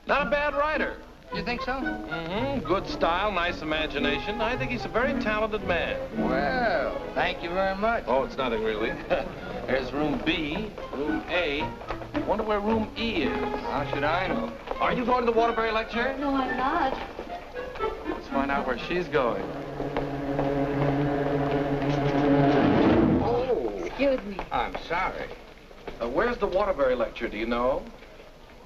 Not a bad writer. You think so? Mm-hmm. Good style, nice imagination. I think he's a very talented man. Well, thank you very much. Oh, it's nothing really. There's room B, room A. Wonder where room E is. How should I know? Are you going to the Waterbury lecture? No, I'm not. Let's find out where she's going. Oh. Excuse me. I'm sorry. Where's the Waterbury lecture, do you know?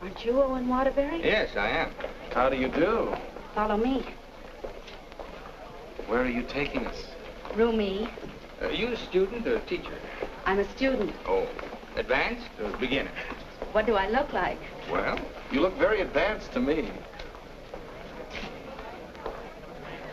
Aren't you Owen Waterbury? Yes, I am. How do you do? Follow me. Where are you taking us? Room E. Are you a student or a teacher? I'm a student. Oh, advanced or beginner? What do I look like? Well, You look very advanced to me.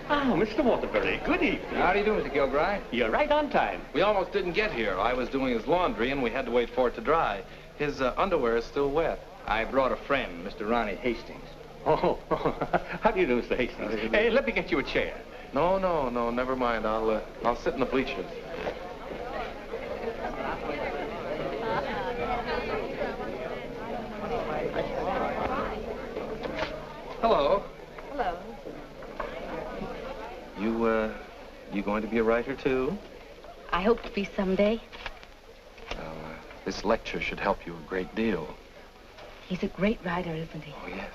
Ah, Mr. Waterbury, good evening. how do you do, Mr. Gilbride? You're right on time. We almost didn't get here. I was doing his laundry, and we had to wait for it to dry. His underwear is still wet. I brought a friend, Mr. Ronnie Hastings. Oh, how do you do, Mr. Hastings? Hey, let me get you a chair. No, never mind. I'll sit in the bleachers. Hello. Hello. You going to be a writer, too? I hope to be someday. Well, this lecture should help you a great deal. He's a great writer, isn't he? Oh, yes.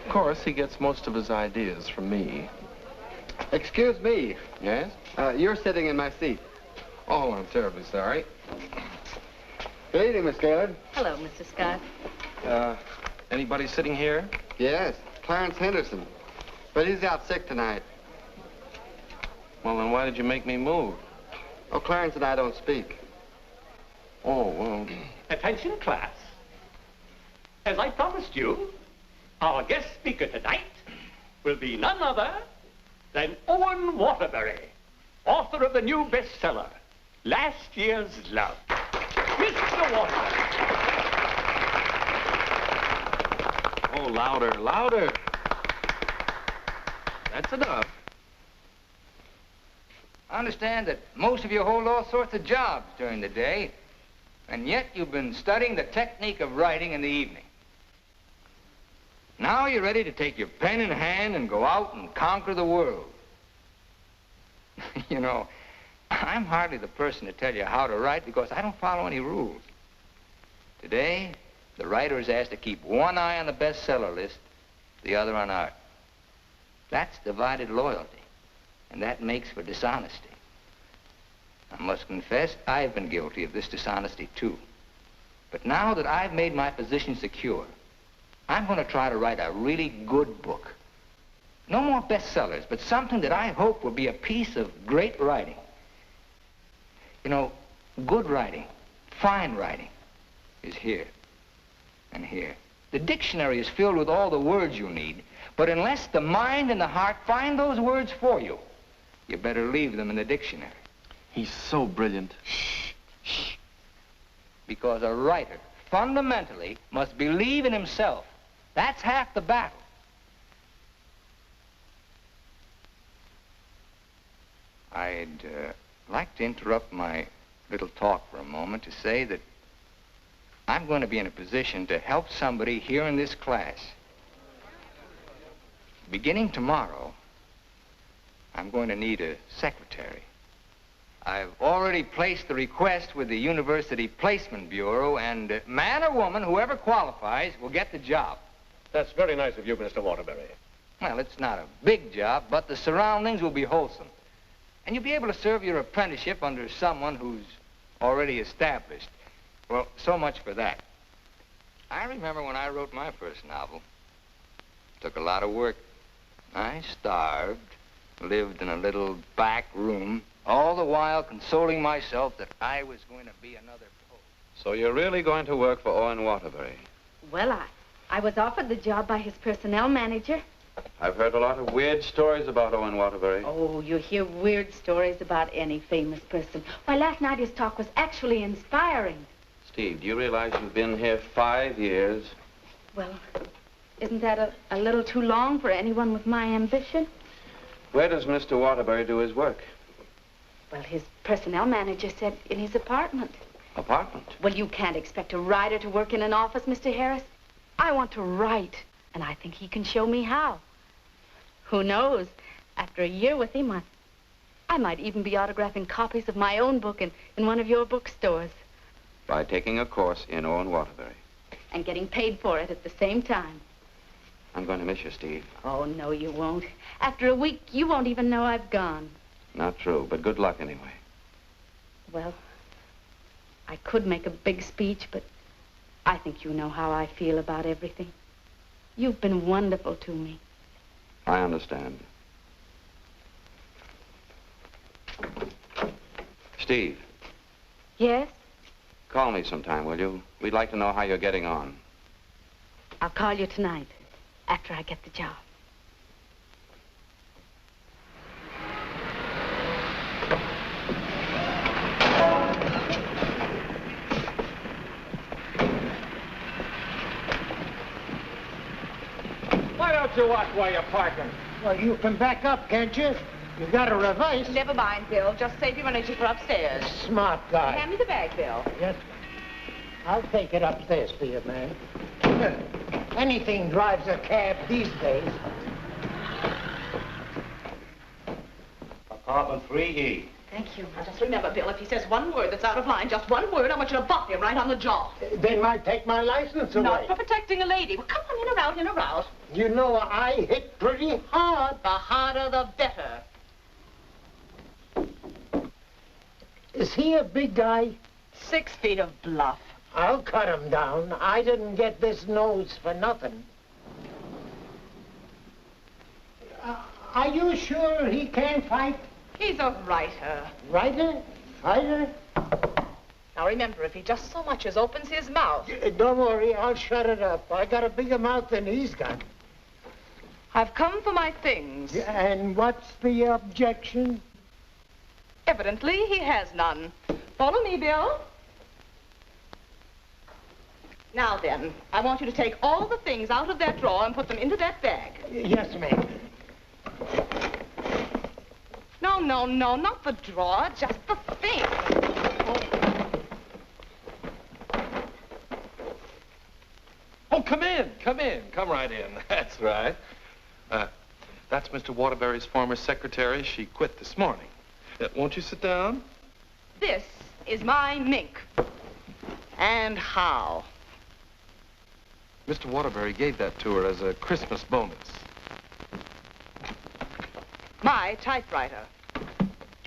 Of course, he gets most of his ideas from me. Excuse me. Yes? You're sitting in my seat. Oh, I'm terribly sorry. Good evening, Miss Gaylord. Hello, Mr. Scott. Anybody sitting here? Yes, Clarence Henderson. But he's out sick tonight. Well, then why did you make me move? Oh, Clarence and I don't speak. Oh, well... Attention, class. As I promised you, our guest speaker tonight will be none other than Owen Waterbury, author of the new bestseller, Last Year's Love. Mr. Waterbury. Oh, louder, louder. That's enough. I understand that most of you hold all sorts of jobs during the day, and yet you've been studying the technique of writing in the evening. Now you're ready to take your pen in hand and go out and conquer the world. You know, I'm hardly the person to tell you how to write because I don't follow any rules. Today, the writer is asked to keep one eye on the bestseller list, the other on art. That's divided loyalty, and that makes for dishonesty. I must confess, I've been guilty of this dishonesty, too. But now that I've made my position secure, I'm going to try to write a really good book. No more bestsellers, but something that I hope will be a piece of great writing. You know, good writing, fine writing, is here and here. The dictionary is filled with all the words you need, but unless the mind and the heart find those words for you, you better leave them in the dictionary. He's so brilliant. Shh, shh. Because a writer, fundamentally, must believe in himself. That's half the battle. I'd like to interrupt my little talk for a moment to say that I'm going to be in a position to help somebody here in this class. Beginning tomorrow, I'm going to need a secretary. I've already placed the request with the University Placement Bureau, and man or woman, whoever qualifies, will get the job. That's very nice of you, Mr. Waterbury. Well, it's not a big job, but the surroundings will be wholesome. And you'll be able to serve your apprenticeship under someone who's already established. Well, so much for that. I remember when I wrote my first novel. It took a lot of work. I starved, lived in a little back room, all the while consoling myself that I was going to be another poet. So you're really going to work for Owen Waterbury? Well, I was offered the job by his personnel manager. I've heard a lot of weird stories about Owen Waterbury. Oh, you hear weird stories about any famous person. Why, last night his talk was actually inspiring. Steve, do you realize you've been here 5 years? Well, isn't that a little too long for anyone with my ambition? Where does Mr. Waterbury do his work? Well, his personnel manager said in his apartment. Apartment? Well, you can't expect a writer to work in an office, Mr. Harris. I want to write, and I think he can show me how. Who knows? After a year with him, I might even be autographing copies of my own book in one of your bookstores. By taking a course in Owen Waterbury. And getting paid for it at the same time. I'm going to miss you, Steve. Oh, no, you won't. After a week, you won't even know I've gone. Not true, but good luck anyway. Well, I could make a big speech, but I think you know how I feel about everything. You've been wonderful to me. I understand. Steve. Yes? Call me sometime, will you? We'd like to know how you're getting on. I'll call you tonight, after I get the job. Why don't you watch while you're parking? Well, you can back up, can't you? You got to reverse. Never mind, Bill. Just save your energy for upstairs. Smart guy. Hand me the bag, Bill. Yes. I'll take it upstairs for you, man. Anything drives a cab these days. Apartment 3E. Thank you. Now, just remember, Bill, if he says one word that's out of line, just one word, I want you to bop him right on the jaw. They might take my license away. Not for protecting a lady. Well, come on, in or out, in or out. You know, I hit pretty hard. The harder, the better. Is he a big guy? 6 feet of bluff. I'll cut him down. I didn't get this nose for nothing. Are you sure he can fight? He's a writer. Writer? Fighter? Now, remember, if he just so much as opens his mouth... Don't worry, I'll shut it up. I got a bigger mouth than he's got. I've come for my things. And what's the objection? Evidently, he has none. Follow me, Bill. Now then, I want you to take all the things out of that drawer and put them into that bag. Yes, ma'am. No, not the drawer, just the thing. Oh, come in. Come right in. That's right. That's Mr. Waterbury's former secretary. She quit this morning. Won't you sit down? This is my mink. And how? Mr. Waterbury gave that to her as a Christmas bonus. My typewriter.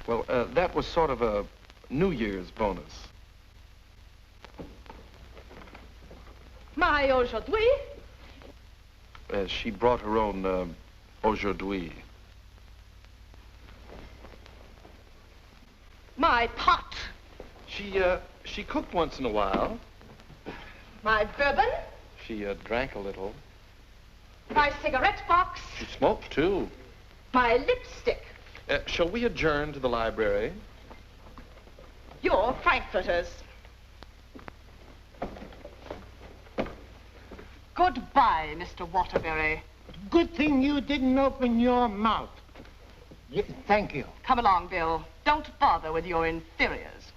Well, that was sort of a New Year's bonus. My aujourd'hui. She brought her own aujourd'hui. My pot. She cooked once in a while. My bourbon. She drank a little. My cigarette box. She smoked, too. My lipstick. Shall we adjourn to the library? Your frankfurters. Goodbye, Mr. Waterbury. Good thing you didn't open your mouth. Thank you. Come along, Bill. Don't bother with your inferiors.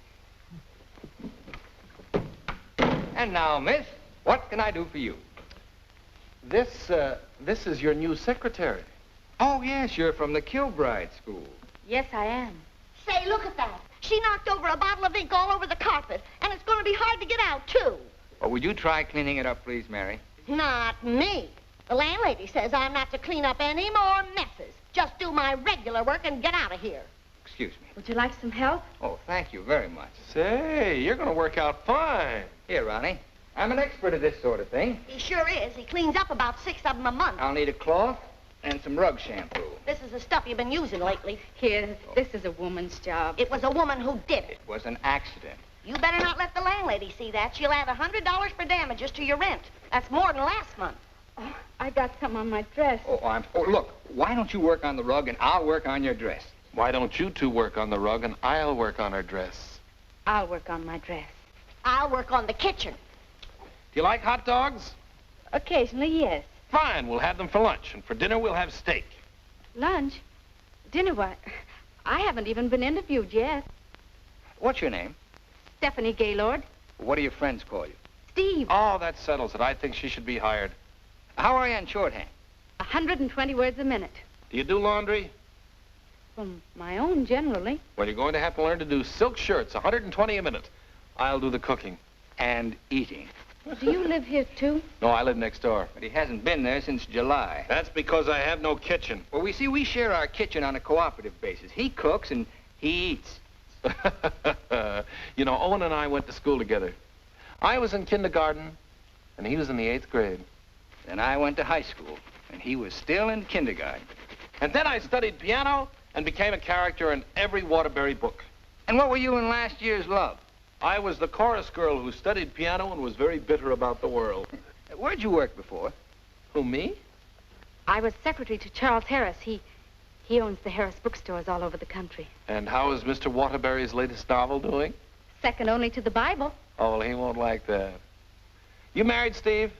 And now, miss, what can I do for you? This is your new secretary. Oh, yes, you're from the Kilbride School. Yes, I am. Say, look at that. She knocked over a bottle of ink all over the carpet, and it's going to be hard to get out, too. Oh, would you try cleaning it up, please, Mary? Not me. The landlady says I'm not to clean up any more messes. Just do my regular work and get out of here. Excuse me. Would you like some help? Oh, thank you very much. Say, you're going to work out fine. Here, Ronnie. I'm an expert at this sort of thing. He sure is. He cleans up about 6 of them a month. I'll need a cloth and some rug shampoo. This is the stuff you've been using lately. Here, this is a woman's job. It was a woman who did it. It was an accident. You better not let the landlady see that. She'll add $100 for damages to your rent. That's more than last month. Oh, I got some on my dress. Oh, look, why don't you work on the rug and I'll work on your dress? Why don't you two work on the rug and I'll work on her dress? I'll work on my dress. I'll work on the kitchen. Do you like hot dogs? Occasionally, yes. Fine, we'll have them for lunch, and for dinner we'll have steak. Lunch? Dinner, why? I haven't even been interviewed yet. What's your name? Stephanie Gaylord. What do your friends call you? Steve. Oh, that settles it. I think she should be hired. How are you on shorthand? 120 words a minute. Do you do laundry? From my own, generally. Well, you're going to have to learn to do silk shirts, 120 a minute. I'll do the cooking. And eating. Do you live here, too? No, I live next door. But he hasn't been there since July. That's because I have no kitchen. Well, we share our kitchen on a cooperative basis. He cooks and he eats. You know, Owen and I went to school together. I was in kindergarten, and he was in the 8th grade. Then I went to high school, and he was still in kindergarten. And then I studied piano and became a character in every Waterbury book. And what were you in last year's Love? I was the chorus girl who studied piano and was very bitter about the world. Where'd you work before? Who, me? I was secretary to Charles Harris. He owns the Harris bookstores all over the country. And how is Mr. Waterbury's latest novel doing? Second only to the Bible. Oh, well, he won't like that. You married, Steve?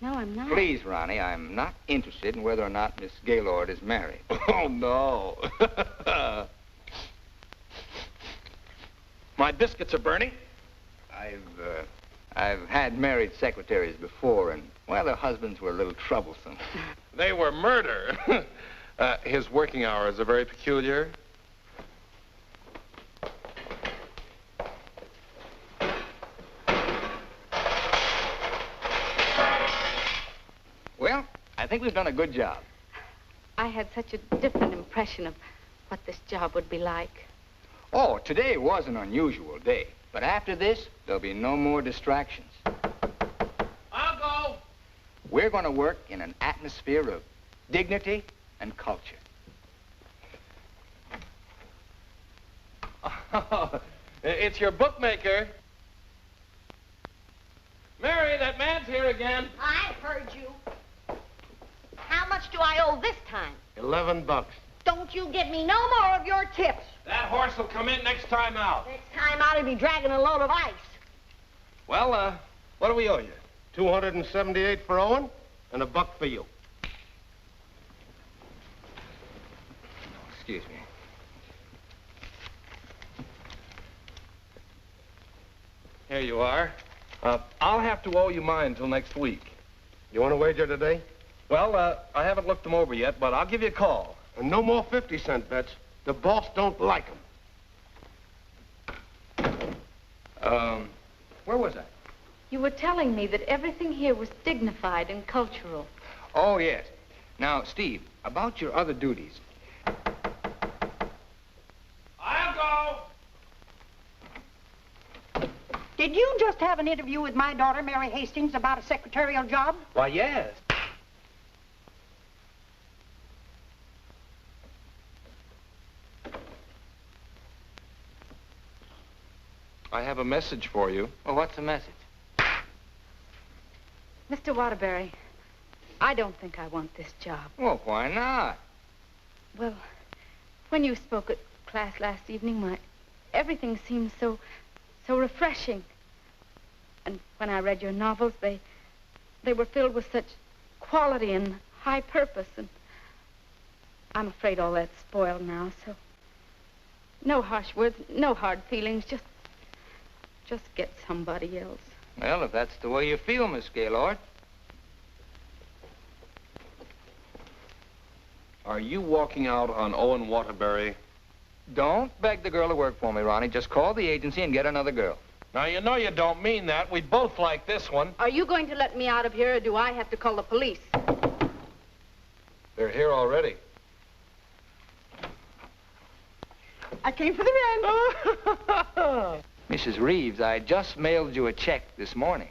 No, I'm not. Please, Ronnie, I'm not interested in whether or not Miss Gaylord is married. Oh, no. My biscuits are burning. I've had married secretaries before, and, well, their husbands were a little troublesome. They were murder. His working hours are very peculiar. Well, I think we've done a good job. I had such a different impression of what this job would be like. Oh, today was an unusual day. But after this, there'll be no more distractions. I'll go. We're going to work in an atmosphere of dignity and culture. It's your bookmaker. Mary, that man's here again. I heard you. How much do I owe this time? $11. Don't you give me no more of your tips. That horse will come in next time out. Next time out, he'll be dragging a load of ice. Well, what do we owe you? $278 for Owen and $1 for you. Excuse me. Here you are. I'll have to owe you mine till next week. You want to wager today? Well, I haven't looked them over yet, but I'll give you a call. And no more 50-cent bets. The boss don't like them. Where was I? You were telling me that everything here was dignified and cultural. Oh, yes. Now, Steve, about your other duties. I'll go. Did you just have an interview with my daughter, Mary Hastings, about a secretarial job? Why, yes. I have a message for you. Well, what's the message? Mr. Waterbury, I don't think I want this job. Well, why not? Well, when you spoke at class last evening, everything seemed so refreshing. And when I read your novels, they were filled with such quality and high purpose. And I'm afraid all that's spoiled now, so no harsh words, no hard feelings, just get somebody else. Well, if that's the way you feel, Miss Gaylord. Are you walking out on Owen Waterbury? Don't beg the girl to work for me, Ronnie. Just call the agency and get another girl. Now, you know you don't mean that. We both like this one. Are you going to let me out of here, or do I have to call the police? They're here already. I came for the rent. Mrs. Reeves, I just mailed you a check this morning.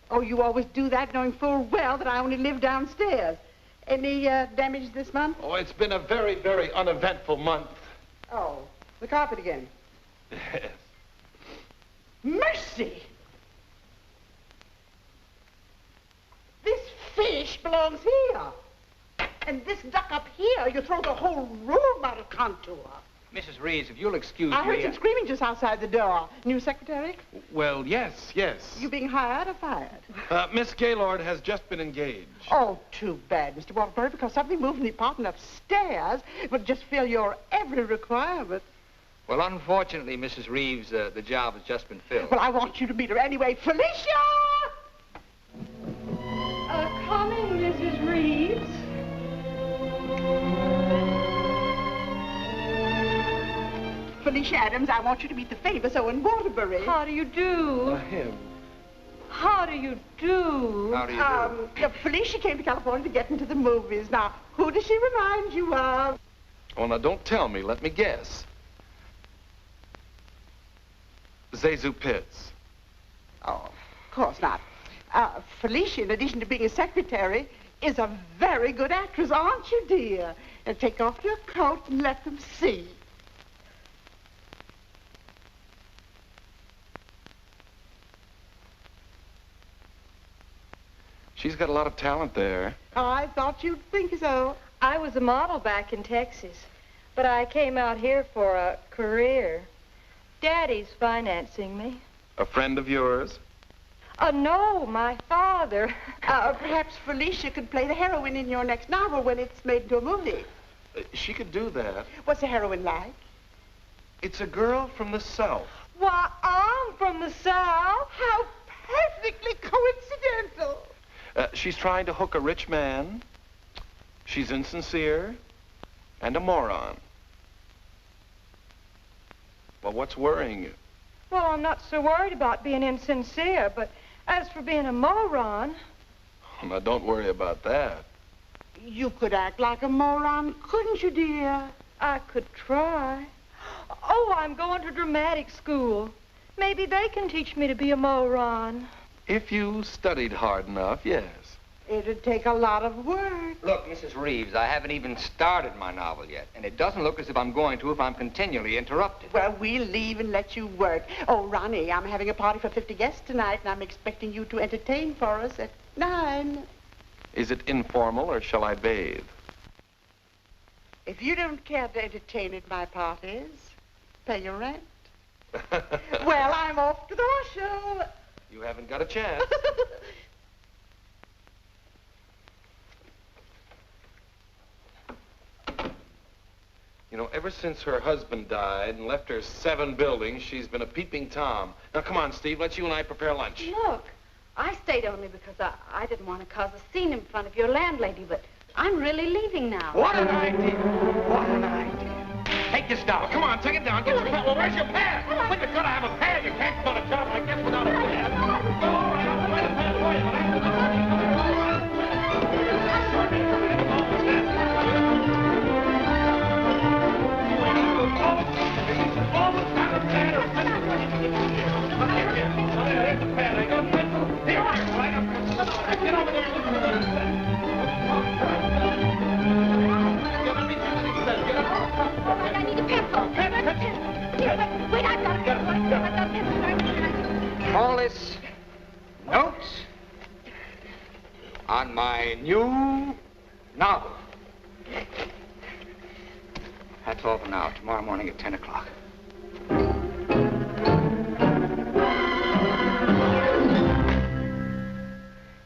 Oh, you always do that, knowing full well that I only live downstairs. Any damage this month? Oh, it's been a very, very uneventful month. Oh, the carpet again. Yes. Mercy! This fish belongs here. And this duck up here, you throw the whole room out of contour. Mrs. Reeves, if you'll excuse me... I heard some screaming just outside the door. New secretary? Well, yes. You being hired or fired? Miss Gaylord has just been engaged. Oh, too bad, Mr. Waterbury, because something moved in the apartment upstairs would just fill your every requirement. Well, unfortunately, Mrs. Reeves, the job has just been filled. Well, I want you to meet her anyway. Felicia! Coming, Mrs. Reeves. Felicia Adams, I want you to meet the famous Owen Waterbury. How do you do? Him. How do you do? How do you do? Felicia came to California to get into the movies. Now, who does she remind you of? Oh, now don't tell me. Let me guess. Zazu Pitts. Oh, of course not. Felicia, in addition to being a secretary, is a very good actress, aren't you, dear? And take off your coat and let them see. She's got a lot of talent there. I thought you'd think so. I was a model back in Texas, but I came out here for a career. Daddy's financing me. A friend of yours? No, my father. Perhaps Felicia could play the heroine in your next novel when it's made into a movie. She could do that. What's the heroine like? It's a girl from the South. Why, I'm from the South. How perfectly coincidental. She's trying to hook a rich man. She's insincere and a moron. Well, what's worrying you? Well, I'm not so worried about being insincere, but as for being a moron... Oh, now, don't worry about that. You could act like a moron, couldn't you, dear? I could try. Oh, I'm going to dramatic school. Maybe they can teach me to be a moron. If you studied hard enough, yes. It'd take a lot of work. Look, Mrs. Reeves, I haven't even started my novel yet, and it doesn't look as if I'm going to if I'm continually interrupted. Well, we'll leave and let you work. Oh, Ronnie, I'm having a party for 50 guests tonight, and I'm expecting you to entertain for us at 9. Is it informal, or shall I bathe? If you don't care to entertain at my parties, pay your rent. Well, I'm off to the horse show. You haven't got a chance. You know, ever since her husband died and left her 7 buildings, she's been a peeping Tom. Now, come on, Steve, let's you and I prepare lunch. Look, I stayed only because I didn't want to cause a scene in front of your landlady, but I'm really leaving now. What an idea! What an idea! Take this down. Come on, take it down. Get your pad. Well, where's your pad? Well, you've got to have a pad. You can't start a job like this without a pad. Go, all right, I'll find a pad for you, but Call this notes on my new novel. That's all for now. Tomorrow morning at 10 o'clock.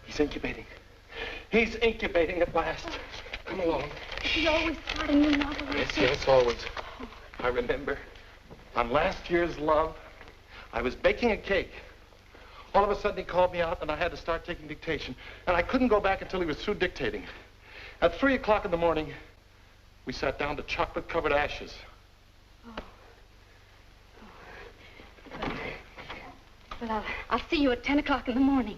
He's incubating. He's incubating at last. Come along. Is he always starting new novels? Yes, always. I remember on last year's Love, I was baking a cake. All of a sudden, he called me out, and I had to start taking dictation. And I couldn't go back until he was through dictating. At 3 o'clock in the morning, we sat down to chocolate-covered ashes. Well, I'll see you at 10 o'clock in the morning.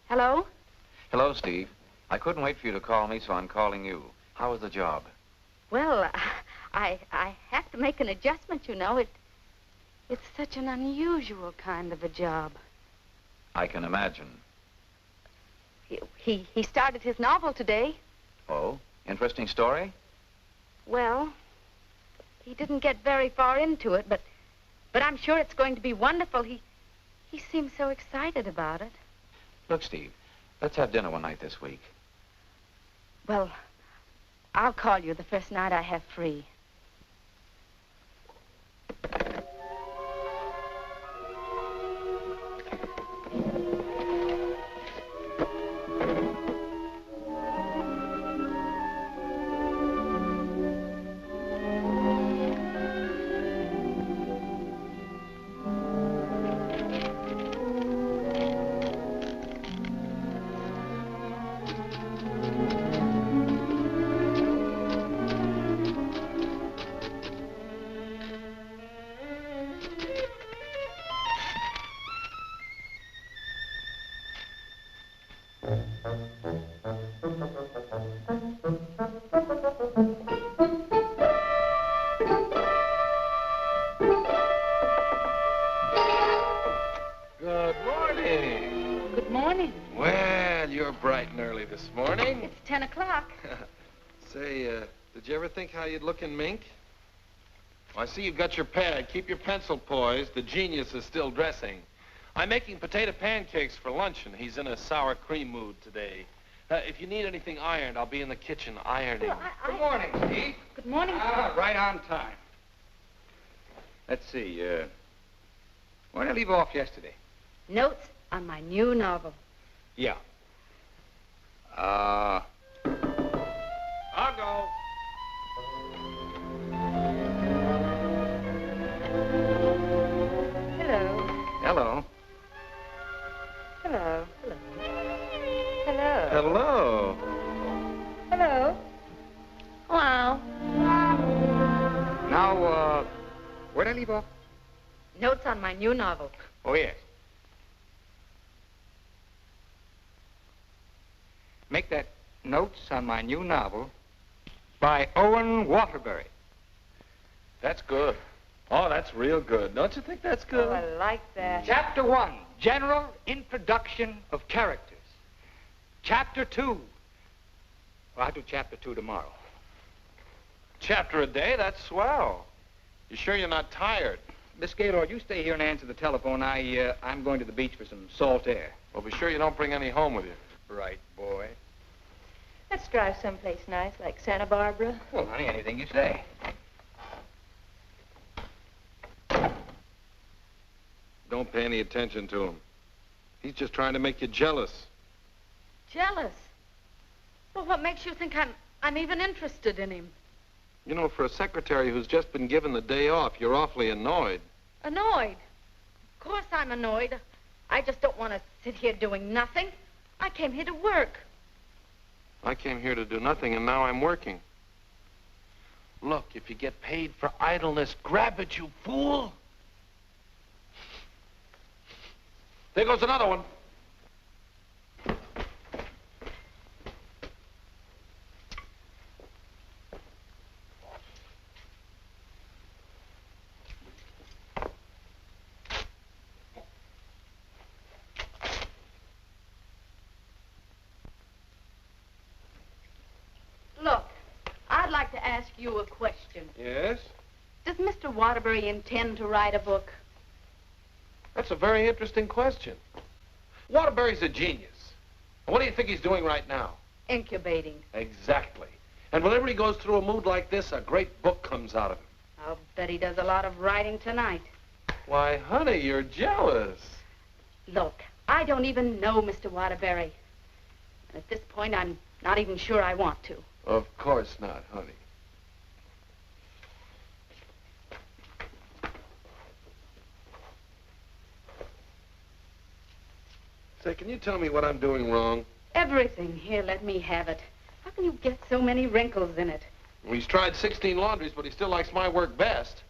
Hello? Hello, Steve. I couldn't wait for you to call me, so I'm calling you. How was the job? Well, I have to make an adjustment, you know. It's such an unusual kind of a job. I can imagine. He started his novel today. Oh, interesting story? Well, he didn't get very far into it, but I'm sure it's going to be wonderful. He seems so excited about it. Look, Steve, let's have dinner one night this week. Well, I'll call you the first night I have free. early this morning. It's 10 o'clock. Say, did you ever think how you'd look in mink? Well, I see you've got your pad. Keep your pencil poised. The genius is still dressing. I'm making potato pancakes for luncheon. He's in a sour cream mood today. If you need anything ironed, I'll be in the kitchen ironing. Well, Good morning, Steve. Good morning. Right on time. Let's see, where did I leave off yesterday? Notes on my new novel. Yeah. I'll go. Hello. Hello. Hello. Hello. Hello. Hello. Hello. Now, where did I leave off? Notes on my new novel. Oh, yes. Make that Notes on My New Novel by Owen Waterbury. That's good. Oh, that's real good. Don't you think that's good? Oh, I like that. Chapter 1, General Introduction of Characters. Chapter 2. Well, I'll do Chapter 2 tomorrow. Chapter a day? That's swell. You sure you're not tired? Miss Gaylord, you stay here and answer the telephone. I'm going to the beach for some salt air. Well, be sure you don't bring any home with you. Right, boy. Let's drive someplace nice, like Santa Barbara. Well, honey, anything you say. Don't pay any attention to him. He's just trying to make you jealous. Jealous? Well, what makes you think I'm even interested in him? You know, for a secretary who's just been given the day off, you're awfully annoyed. Annoyed? Of course I'm annoyed. I just don't want to sit here doing nothing. I came here to work. I came here to do nothing, and now I'm working. Look, if you get paid for idleness, grab it, you fool. There goes another one. Look, I'd like to ask you a question. Yes? Does Mr. Waterbury intend to write a book? That's a very interesting question. Waterbury's a genius. What do you think he's doing right now? Incubating. Exactly. And whenever he goes through a mood like this, a great book comes out of him. I'll bet he does a lot of writing tonight. Why, honey, you're jealous. Look, I don't even know Mr. Waterbury. At this point, I'm not even sure I want to. Of course not, honey. Say, can you tell me what I'm doing wrong? Everything. Here, let me have it. How can you get so many wrinkles in it? Well, he's tried 16 laundries, but he still likes my work best.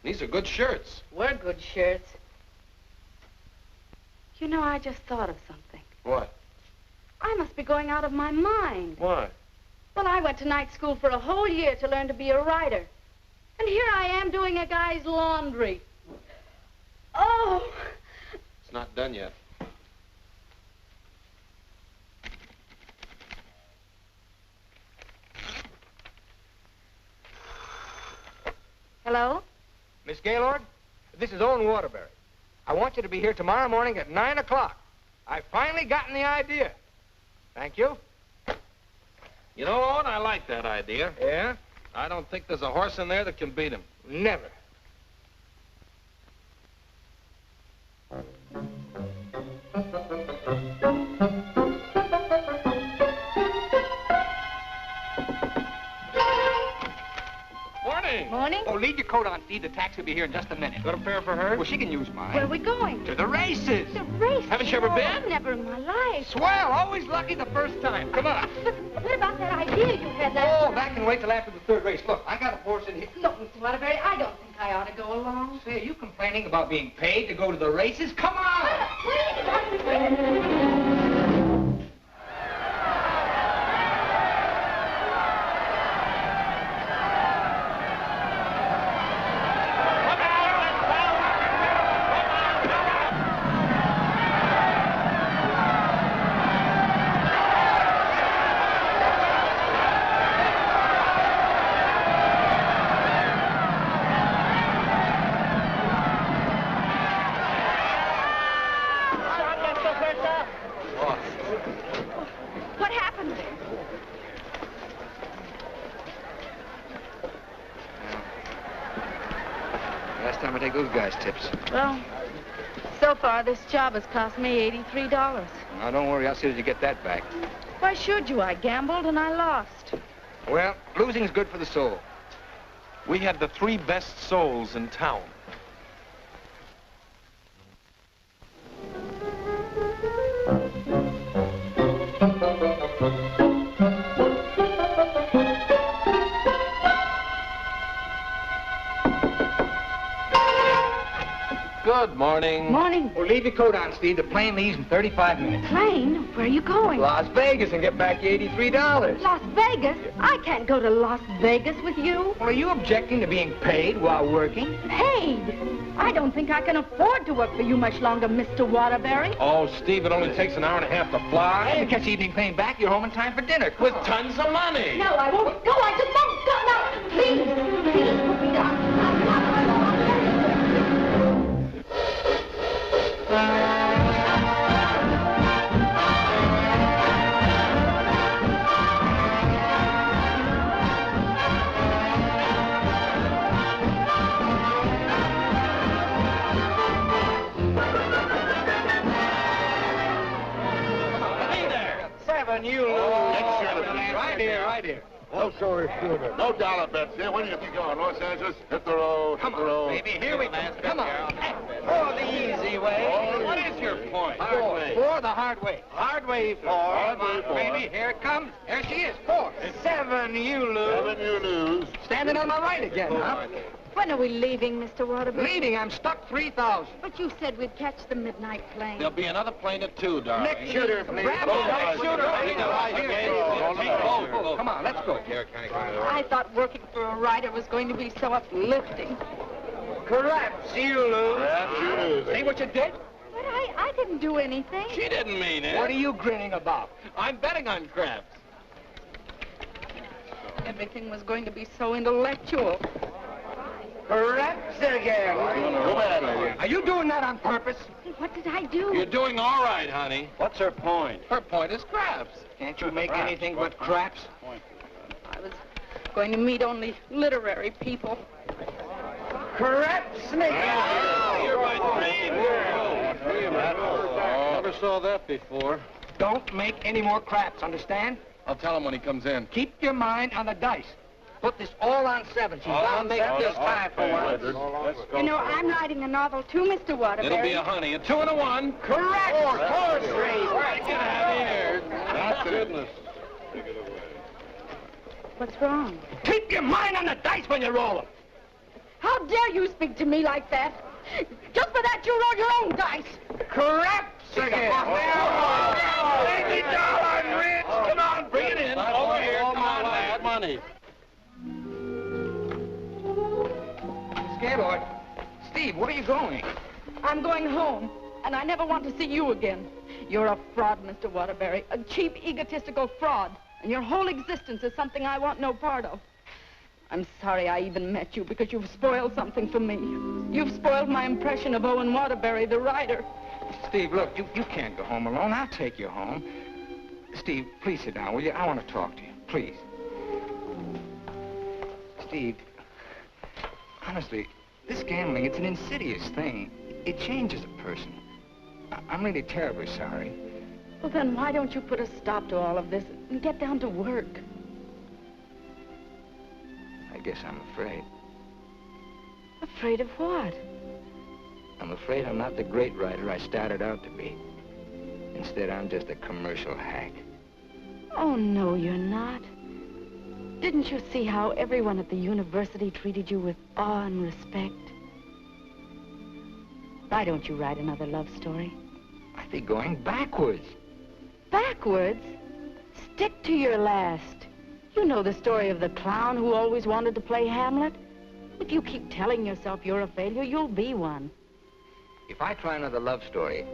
These are good shirts. We're good shirts. You know, I just thought of something. What? I must be going out of my mind. Why? Well, I went to night school for a whole year to learn to be a writer. And here I am doing a guy's laundry. Oh! It's not done yet. Hello? Miss Gaylord, this is Owen Waterbury. I want you to be here tomorrow morning at 9 o'clock. I've finally gotten the idea. Thank you. You know, Owen, I like that idea. Yeah? I don't think there's a horse in there that can beat him. Never. Morning. Morning. Oh, leave your coat on, Steve. The taxi will be here in just a minute. Got a pair for her? Well, she can use mine. Where are we going? To the races. The race. Haven't you ever been? Never in my life. Swell. Always lucky the first time. Come on. But what about that idea you had last Oh, that can wait till after the third race. Look, I got a horse in here. Look, Mr. Waterbury, I don't think I ought to go along. Say, are you complaining about being paid to go to the races? Come on! take those guys' tips. Well, so far this job has cost me $83. Now, don't worry. I'll see that you get that back. Why should you? I gambled and I lost. Well, losing's good for the soul. We had the 3 best souls in town. Good morning. Morning. Well, leave your coat on, Steve. The plane leaves in 35 minutes. Plane? Where are you going? Las Vegas and get back your $83. Las Vegas? I can't go to Las Vegas with you. Well, are you objecting to being paid while working? Paid? I don't think I can afford to work for you much longer, Mr. Waterbury. Oh, Steve, it only takes an hour and a half to fly. And to catch the evening plane back, you're home in time for dinner. With tons of money. No, I won't go. I just won't go. No, please. Please put me down. I'm not going to You right here, right here. Oh, sorry, shooter. No dollar bets here. Where do you think you're going? Los Angeles? Hit the road. Come on, baby. Here we go. Come on. Oh, the easy way. Oh, What is your point? Hard way. 4, the hard way. Hard way 4. Hard Come way on, 4. baby. Here it comes. There she is. 4. 7, you lose. 7, you lose. Standing on my right again, huh? When are we leaving, Mr. Waterbury? Leading, I'm stuck 3,000. But you said we'd catch the midnight plane. There'll be another plane at 2, darling. Next shooter, please. Grab Oh, next shooter. oh, Come on, let's go. I thought working for a writer was going to be so uplifting. Perhaps you lose. Perhaps you lose. See what you did? But I didn't do anything. She didn't mean it. What are you grinning about? I'm betting on crabs. Everything was going to be so intellectual. Perhaps again. Go ahead, lady. Are you doing that on purpose? What did I do? You're doing all right, honey. What's her point? Her point is crabs. Can't you make anything but craps? I was going to meet only literary people. Craps, Nick. You're my dream girl. Never saw that before. Don't make any more craps, understand? I'll tell him when he comes in. Keep your mind on the dice. Put this all on 7. She's bound to make this time for once. Let's go. You know, I'm writing a novel too, Mr. Waterbury. It'll be a honey, a 2 and a 1. Correct. Horse race. Get out of here. That's goodness. What's wrong? Keep your mind on the dice when you roll them. How dare you speak to me like that? Just for that, you roll your own dice. Craps again. $80, Rich. Come on, bring it in. Over here. Come on, lad. Money. Gaylord. Steve, where are you going? I'm going home, and I never want to see you again. You're a fraud, Mr. Waterbury, a cheap, egotistical fraud, and your whole existence is something I want no part of. I'm sorry I even met you, because you've spoiled something for me. You've spoiled my impression of Owen Waterbury, the writer. Steve, look, you can't go home alone. I'll take you home. Steve, please sit down, will you? I want to talk to you, please. Steve, honestly, this gambling, it's an insidious thing. It changes a person. I'm really terribly sorry. Well, then why don't you put a stop to all of this and get down to work? I guess I'm afraid. Afraid of what? I'm afraid I'm not the great writer I started out to be. Instead, I'm just a commercial hack. Oh, no, you're not. Didn't you see how everyone at the university treated you with awe and respect? Why don't you write another love story? I'd be going backwards. Backwards? Stick to your last. You know the story of the clown who always wanted to play Hamlet? If you keep telling yourself you're a failure, you'll be one. If I try another love story,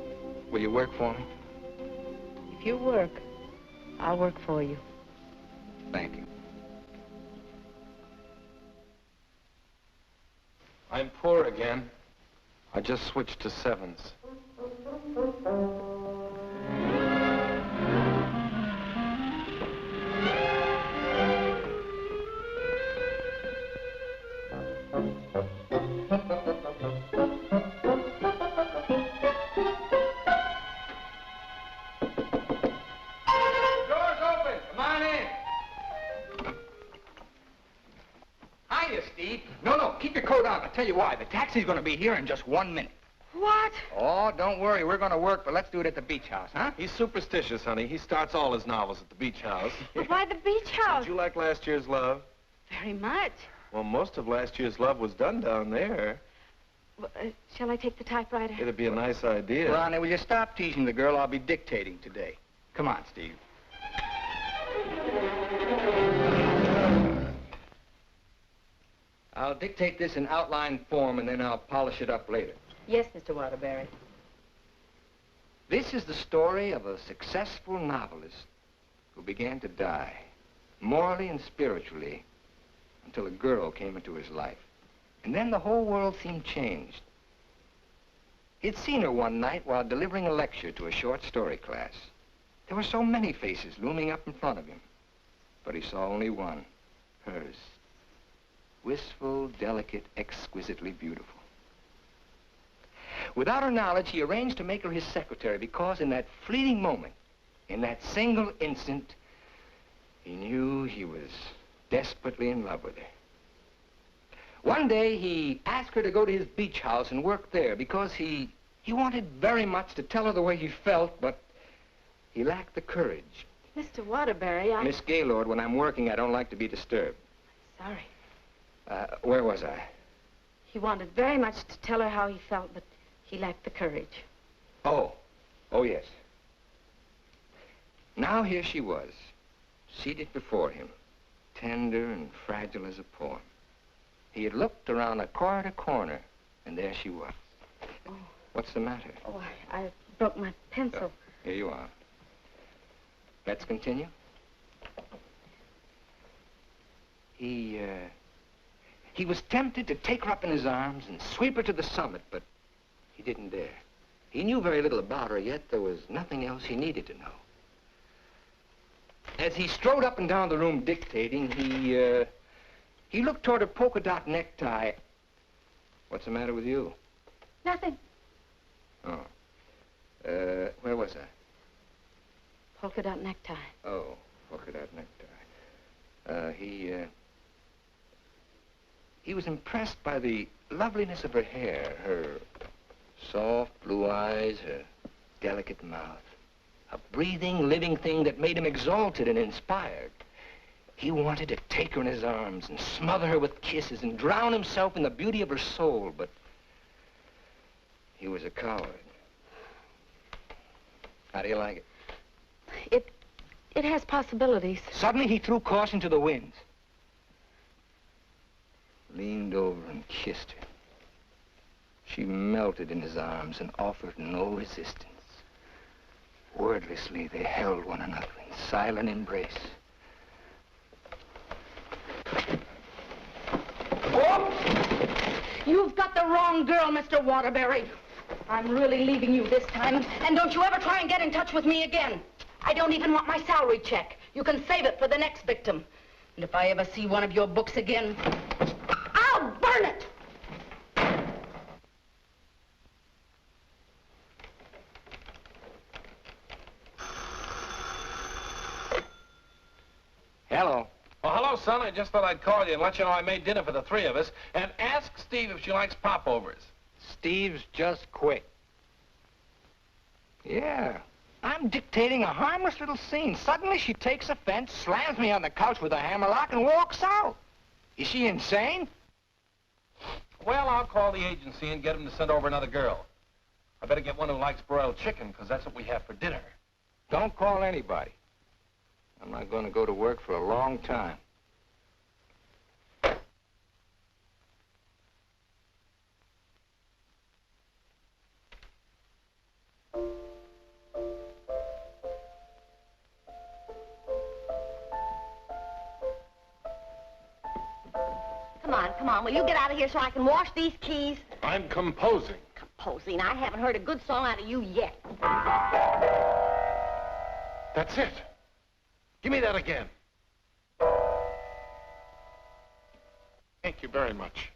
will you work for me? If you work, I'll work for you. Thank you. I'm poor again. I just switched to 7s. keep your coat on. I'll tell you why. The taxi's going to be here in just 1 minute. What? Oh, don't worry. We're going to work, but let's do it at the beach house, huh? He's superstitious, honey. He starts all his novels at the beach house. But why the beach house? Did you like last year's Love? Very much. Well, most of last year's Love was done down there. Well, shall I take the typewriter? It'd be a nice idea. Ronnie, will you stop teasing the girl? I'll be dictating today. Come on, Steve. I'll dictate this in outline form, and then I'll polish it up later. Yes, Mr. Waterbury. This is the story of a successful novelist who began to die, morally and spiritually, until a girl came into his life. And then the whole world seemed changed. He'd seen her one night while delivering a lecture to a short story class. There were so many faces looming up in front of him, but he saw only one, hers. Wistful, delicate, exquisitely beautiful. Without her knowledge, he arranged to make her his secretary because in that fleeting moment, in that single instant, he knew he was desperately in love with her. One day, he asked her to go to his beach house and work there because he wanted very much to tell her the way he felt, but he lacked the courage. Mr. Waterbury, Miss Gaylord, when I'm working, I don't like to be disturbed. Sorry. Where was I? He wanted very much to tell her how he felt, but he lacked the courage. Oh, yes. Now here she was, seated before him, tender and fragile as a poem. He had looked around a corner, and there she was. Oh. What's the matter? Oh, I broke my pencil. Oh, here you are. Let's continue. He was tempted to take her up in his arms and sweep her to the summit, but he didn't dare. He knew very little about her, yet there was nothing else he needed to know. As he strode up and down the room dictating, he looked toward a polka dot necktie. What's the matter with you? Nothing. Oh. Where was I? Polka dot necktie. Oh, polka dot necktie. He was impressed by the loveliness of her hair, her soft blue eyes, her delicate mouth. A breathing, living thing that made him exalted and inspired. He wanted to take her in his arms and smother her with kisses and drown himself in the beauty of her soul, but he was a coward. How do you like it? It has possibilities. Suddenly he threw caution to the winds. Leaned over and kissed her. She melted in his arms and offered no resistance. Wordlessly, they held one another in silent embrace. You've got the wrong girl, Mr. Waterbury. I'm really leaving you this time, and don't you ever try and get in touch with me again. I don't even want my salary check. You can save it for the next victim. And if I ever see one of your books again, I'll burn it! Hello. Well, hello, son. I just thought I'd call you and let you know I made dinner for the three of us. And ask Steve if she likes popovers. Steve's just quit. Yeah. I'm dictating a harmless little scene. Suddenly she takes offense, slams me on the couch with a hammerlock, and walks out. Is she insane? Well, I'll call the agency and get them to send over another girl. I better get one who likes broiled chicken, because that's what we have for dinner. Don't call anybody. I'm not going to go to work for a long time. Come on, will you get out of here so I can wash these keys? I'm composing. Composing? I haven't heard a good song out of you yet. That's it. Give me that again. Thank you very much.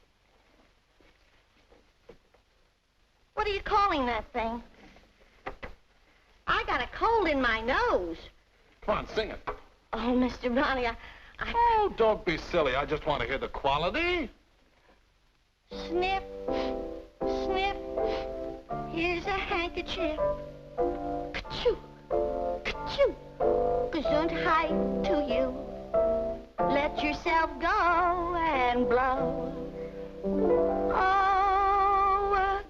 What are you calling that thing? I got a cold in my nose. Come on, sing it. Oh, Mr. Ronnie, Oh, don't be silly. I just want to hear the quality. Snip, snip, here's a handkerchief. Ka-choo, ka-choo, gesundheit to you. Let yourself go and blow. Oh,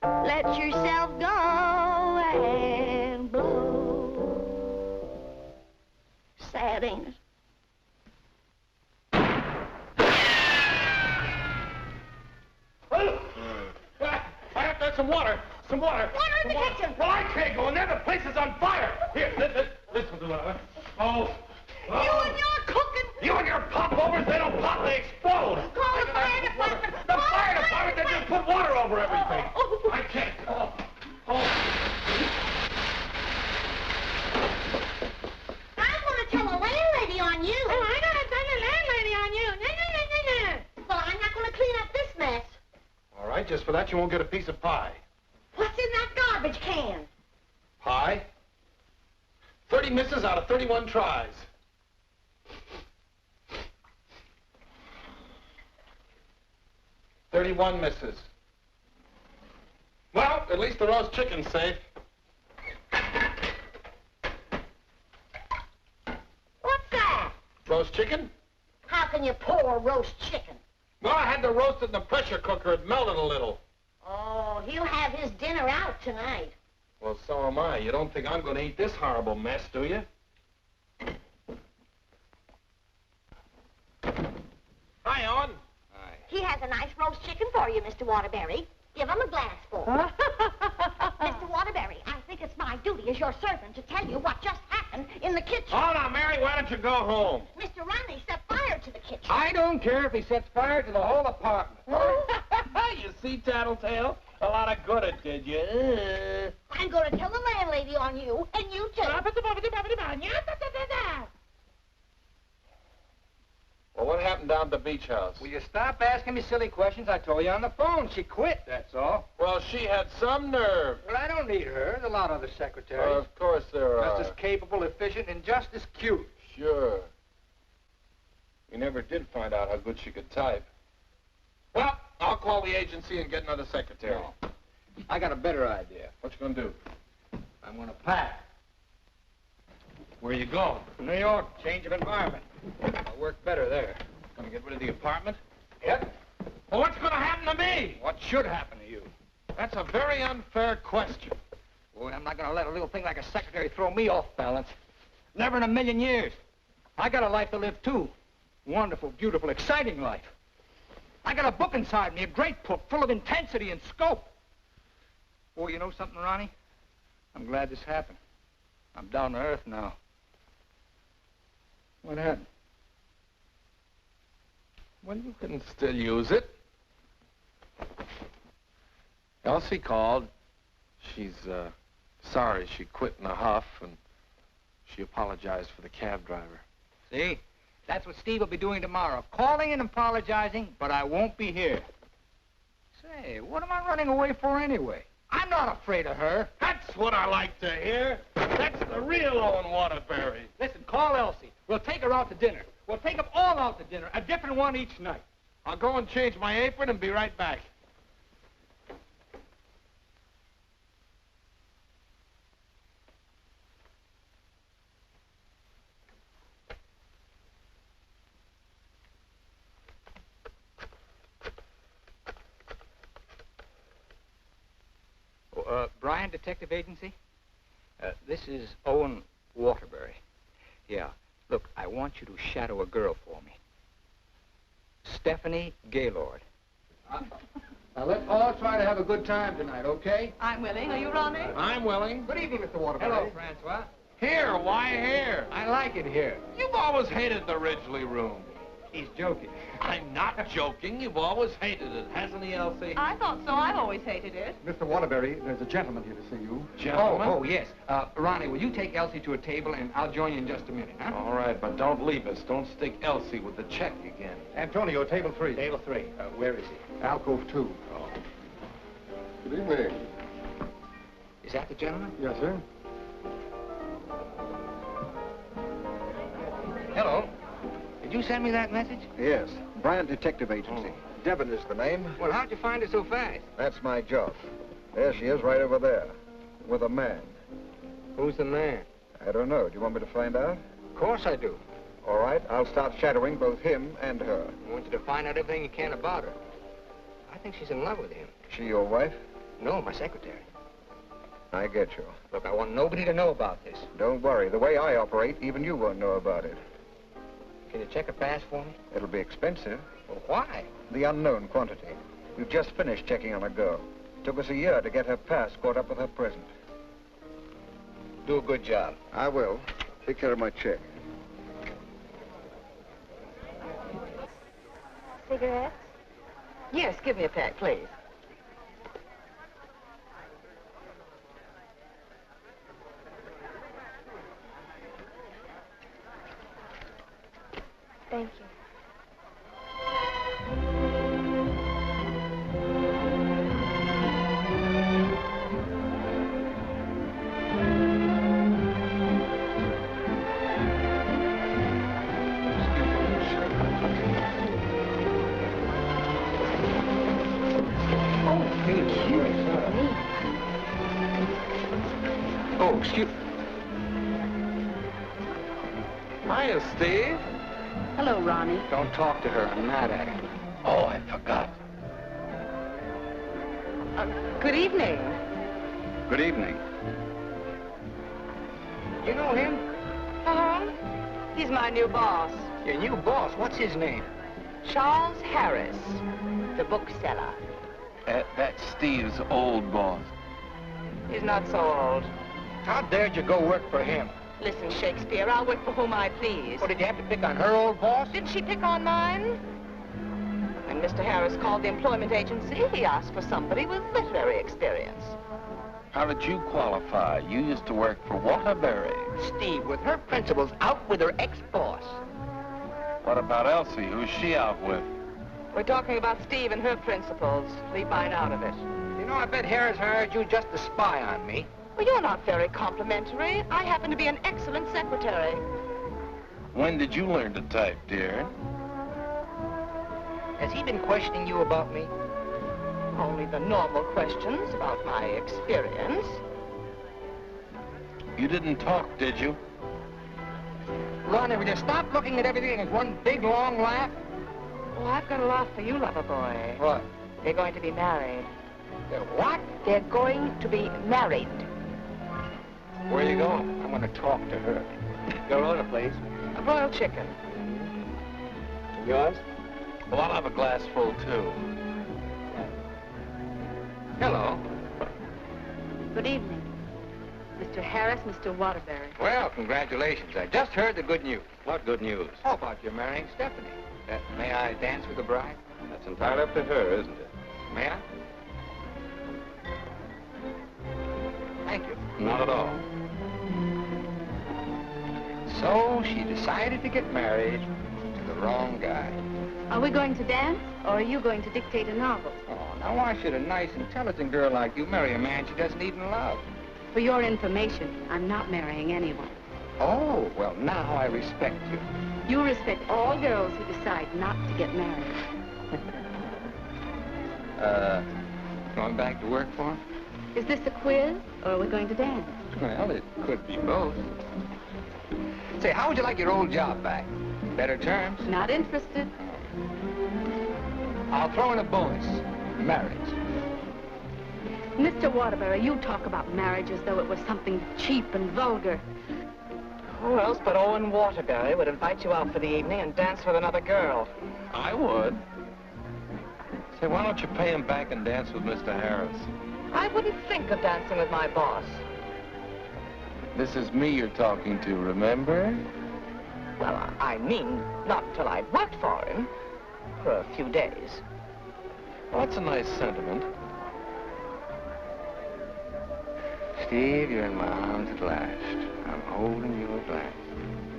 let yourself go and blow. Sad, ain't it? I have to have some water. Some water. Water in the kitchen. Well, I can't go in there. The place is on fire. Here, this will do it. Oh. You and your cooking. You and your popovers, they don't pop, they explode. Call the fire department. The fire department, they just put water over everything. I can't. I'm going to tell the landlady on you. Oh, I'm going to tell the landlady on you. No. Well, I'm not going to clean up this mess. All right, just for that, you won't get a piece of pie. What's in that garbage can? Pie? 30 misses out of 31 tries. $31 misses. Well, at least the roast chicken's safe. What's that? Roast chicken? How can you pour roast chicken? Well, I had to roast it in the pressure cooker. It melted a little. Oh, he'll have his dinner out tonight. Well, so am I. You don't think I'm going to eat this horrible mess, do you? Hi, Owen. Hi. He has a nice roast chicken for you, Mr. Waterbury. Give him a glassful. Mr. Waterbury, I think it's my duty as your servant to tell you what just happened in the kitchen. Oh, now, Mary, why don't you go home? Mr. Ronnie set fire to the kitchen. I don't care if he sets fire to the whole apartment. You see, Tattletale? A lot of good it did you. I'm going to tell the landlady on you, and you too. Well, what happened down at the beach house? Will you stop asking me silly questions? I told you on the phone. She quit, that's all. Well, she had some nerve. Well, I don't need her. There's a lot of other secretaries. Of course there are. Just as capable, efficient, and just as cute. Sure. We never did find out how good she could type. Well, I'll call the agency and get another secretary. No. I got a better idea. What you gonna do? I'm gonna pack. Where you going? New York, change of environment. I'll work better there. Gonna get rid of the apartment? Yep. Well, what's gonna happen to me? What should happen to you? That's a very unfair question. Boy, I'm not gonna let a little thing like a secretary throw me off balance. Never in a million years. I got a life to live, too. Wonderful, beautiful, exciting life. I got a book inside me, a great book, full of intensity and scope. Boy, you know something, Ronnie? I'm glad this happened. I'm down to earth now. What happened? Well, you can still use it. Elsie called. She's, sorry she quit in a huff, and she apologized for the cab driver. See? That's what Steve will be doing tomorrow. Calling and apologizing, but I won't be here. Say, what am I running away for anyway? I'm not afraid of her. That's what I like to hear. That's the real Owen Waterbury. Listen, call Elsie. We'll take her out to dinner. We'll take them all out to dinner, a different one each night. I'll go and change my apron and be right back. Bryan Detective Agency? This is Owen Waterbury. Yeah. Look, I want you to shadow a girl for me. Stephanie Gaylord. Now, let's all try to have a good time tonight, okay? I'm willing. Are you, Ronnie? I'm willing. Good evening, Mr. Waterbury. Hello, Francois. Here, why here? I like it here. You've always hated the Ridgely room. He's joking. I'm not joking. You've always hated it, hasn't he, Elsie? I thought so. I've always hated it. Mr. Waterbury, there's a gentleman here to see you. Gentlemen? Oh, yes. Ronnie, will you take Elsie to a table, and I'll join you in just a minute, huh? All right, but don't leave us. Don't stick Elsie with the check again. Antonio, table 3. Table 3. Where is he? Alcove 2. Oh. Good evening. Is that the gentleman? Yes, sir. Hello. Did you send me that message? Yes. Bryan Detective Agency. Devon is the name. Well, how'd you find her so fast? That's my job. There she is, right over there, with a man. Who's the man? I don't know. Do you want me to find out? Of course I do. All right, I'll start shadowing both him and her. I want you to find out everything you can about her. I think she's in love with him. She your wife? No, my secretary. I get you. Look, I want nobody to know about this. Don't worry. The way I operate, even you won't know about it. Can you check a pass for me? It'll be expensive. Well, why? The unknown quantity. We've just finished checking on a girl. Took us a year to get her pass caught up with her present. Do a good job. I will. Take care of my check. Cigarettes? Yes, give me a pack, please. Thank you. Oh, excuse... Hiya, Steve. Hello, Ronnie. Don't talk to her. I'm mad at her. Oh, I forgot. Good evening. Good evening. You know him? Uh-huh. He's my new boss, Your new boss. What's his name? Charles Harris, the bookseller. That's Steve's old boss. He's not so old. How dared you go work for him? Listen, Shakespeare, I'll work for whom I please. Well, did you have to pick on her old boss? Did she pick on mine? When Mr. Harris called the employment agency, he asked for somebody with literary experience. How did you qualify? You used to work for Waterbury. Steve, with her principals out with her ex-boss. What about Elsie? Who's she out with? We're talking about Steve and her principals. Leave mine out of it. You know, I bet Harris hired you just to spy on me. Well, you're not very complimentary. I happen to be an excellent secretary. When did you learn to type, dear? Has he been questioning you about me? Only the normal questions about my experience. You didn't talk, did you? Ronnie, will you stop looking at everything as one big, long laugh? Oh, I've got a laugh for you, lover boy. What? They're going to be married. They're what? They're going to be married. Where are you going? I want to talk to her. Your order, please. A broiled chicken. Yours? Well, I'll have a glass full, too. Hello. Good evening. Mr. Harris, Mr. Waterbury. Well, congratulations. I just heard the good news. What good news? How about you marrying Stephanie? May I dance with the bride? That's entirely up to her, isn't it? May I? Thank you. Not at all. So she decided to get married to the wrong guy. Are we going to dance, or are you going to dictate a novel? Oh, now why should a nice, intelligent girl like you marry a man she doesn't even love? For your information, I'm not marrying anyone. Oh, well, now I respect you. You respect all girls who decide not to get married. Going back to work for him? Is this a quiz, or are we going to dance? Well, it could be both. Say, how would you like your old job back? Better terms? Not interested. I'll throw in a bonus. Marriage. Mr. Waterbury, you talk about marriage as though it was something cheap and vulgar. Who else but Owen Waterbury would invite you out for the evening and dance with another girl? I would. Say, why don't you pay him back and dance with Mr. Harris? I wouldn't think of dancing with my boss. This is me you're talking to, remember? Well, I mean, not till I'd worked for him. For a few days. Well, that's a nice sentiment. Steve, you're in my arms at last. I'm holding you at last.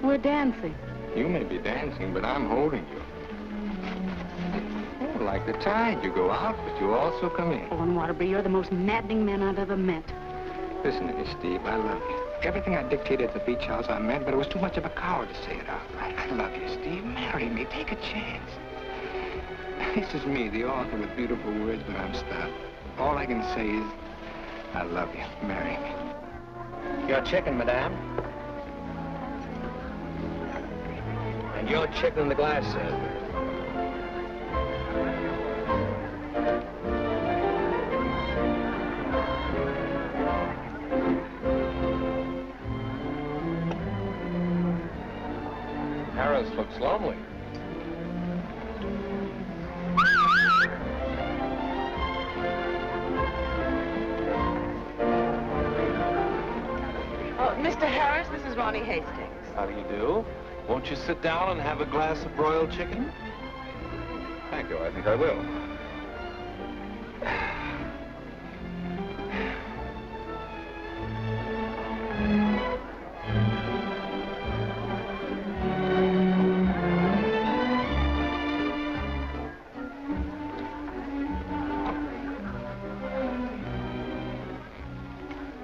We're dancing. You may be dancing, but I'm holding you. Oh, like the tide, you go out, but you also come in. Owen Waterbury, you're the most maddening man I've ever met. Listen to me, Steve, I love you. Everything I dictated at the beach house I meant, but it was too much of a coward to say it out. I love you, Steve. Marry me. Take a chance. This is me, the author with beautiful words, but I'm stuck. All I can say is, I love you. Marry me. Your chicken, madame. And your chicken in the glass, sir. Harris looks lonely. Oh, Mr. Harris, this is Ronnie Hastings. How do you do? Won't you sit down and have a glass of broiled chicken? Thank you. I think I will.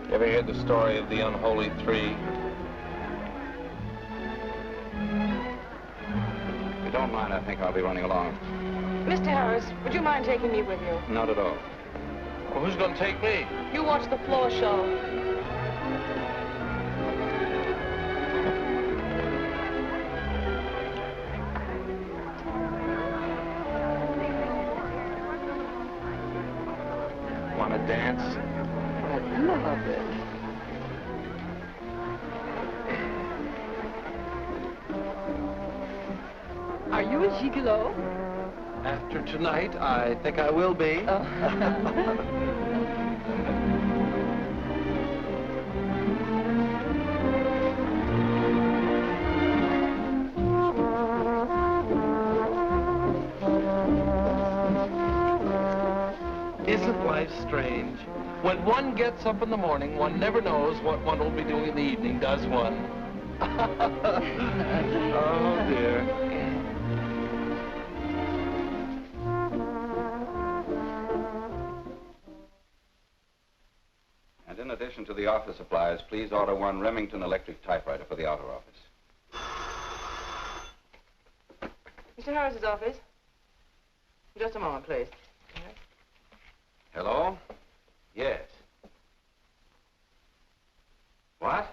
You ever heard the story of the unholy three? If you don't mind, I think I'll be running along. Mr. Harris, would you mind taking me with you? Not at all. Well, who's going to take me? You watch the floor show. Want to dance? I love it. Are you a gigolo? After tonight, I think I will be. Isn't life strange? When one gets up in the morning, one never knows what one will be doing in the evening, does one? Oh, dear. And in addition to the office supplies, please order one Remington electric typewriter for the outer office. Mr. Harris's office. Just a moment, please. Hello? Yes. What?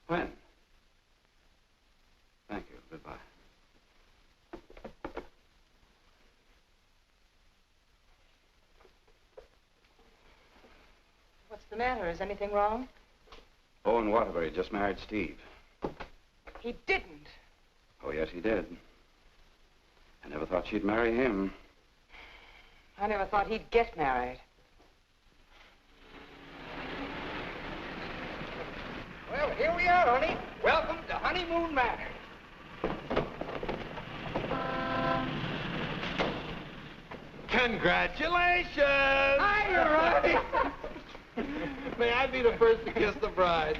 When? Thank you. Goodbye. What's the matter? Is anything wrong? Owen Waterbury just married Steve. He didn't. Oh, yes, he did. I never thought she'd marry him. I never thought he'd get married. Well, here we are, honey. Welcome to Honeymoon Manor. Congratulations! Hi, Ronnie. May I be the first to kiss the bride?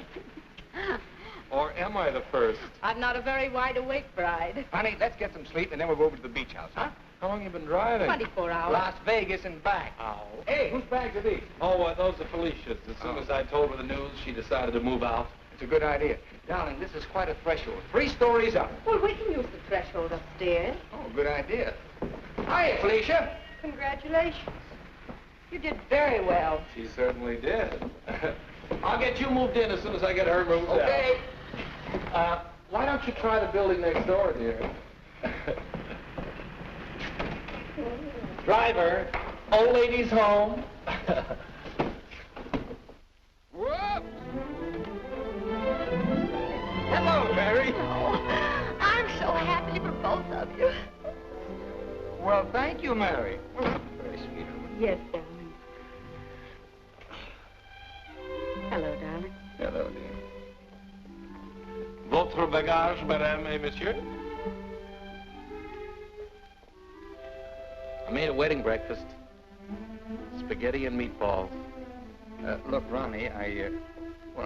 Or am I the first? I'm not a very wide-awake bride. Honey, let's get some sleep, and then we'll go over to the beach house, huh? How long you been driving? 24 hours. Las Vegas and back. Oh. Hey, whose bags are these? Oh, those are Felicia's. As soon as I told her the news, she decided to move out. It's a good idea. Darling, this is quite a threshold. 3 stories up. Well, we can use the threshold upstairs. Oh, good idea. Hiya, Felicia. Congratulations. You did very well. She certainly did. I'll get you moved in as soon as I get her moved Okay. out. Why don't you try the building next door, dear? Driver, old lady's home. Whoop. Hello, Mary. Oh, I'm so happy for both of you. Well, thank you, Mary. Very sweet of you. Yes, darling. Hello, darling. Hello, dear. Votre bagage, madame et monsieur? I made a wedding breakfast. Spaghetti and meatballs. Look, Ronnie, I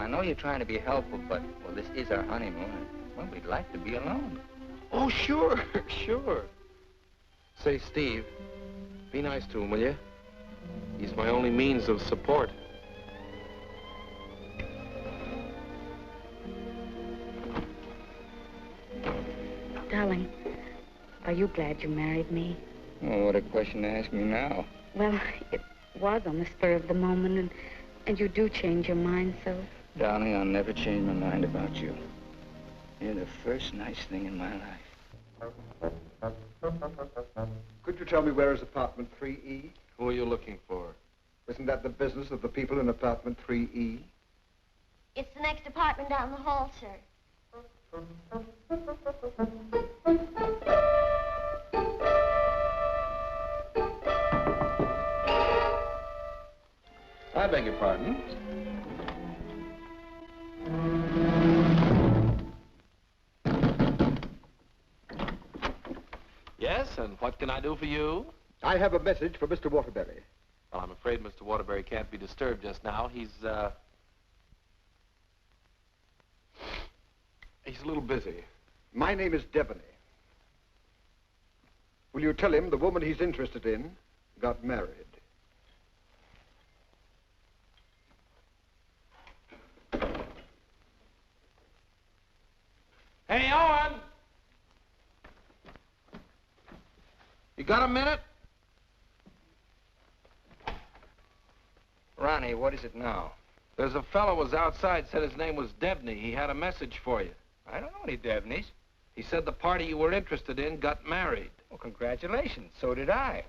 know you're trying to be helpful, but, well, this is our honeymoon, and, well, we'd like to be alone. Oh, sure, sure. Say, Steve, be nice to him, will you? He's my only means of support. Darling, Are you glad you married me? Oh, what a question to ask me now. Well, it was on the spur of the moment, and you do change your mind so. Darling, I'll never change my mind about you. You're the first nice thing in my life. Could you tell me where is apartment 3E? Who are you looking for? Isn't that the business of the people in apartment 3E? It's the next apartment down the hall, sir. I beg your pardon. Yes, and what can I do for you? I have a message for Mr. Waterbury. Well, I'm afraid Mr. Waterbury can't be disturbed just now. He's a little busy. My name is Devaney. Will you tell him the woman he's interested in got married? Hey, Owen! You got a minute? Ronnie, what is it now? There's a fellow was outside, said his name was Devney. He had a message for you. I don't know any Devneys. He said the party you were interested in got married. Well, congratulations. So did I.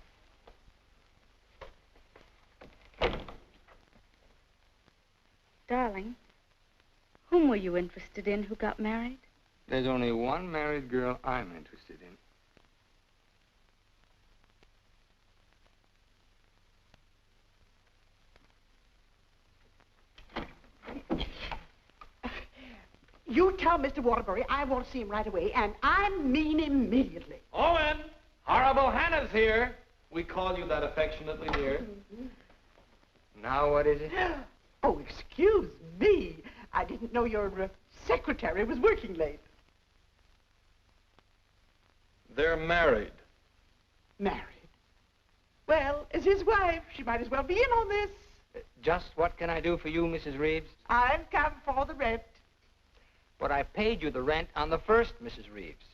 Darling, whom were you interested in who got married? There's only one married girl I'm interested in. You tell Mr. Waterbury I want to see him right away, and I mean immediately. Owen! Horrible Hannah's here. We call you that affectionately, dear. Now what is it? Oh, excuse me. I didn't know your secretary was working late. They're married. Married? Well, as his wife, she might as well be in on this. Just what can I do for you, Mrs. Reeves? I've come for the rent. But I paid you the rent on the first, Mrs. Reeves.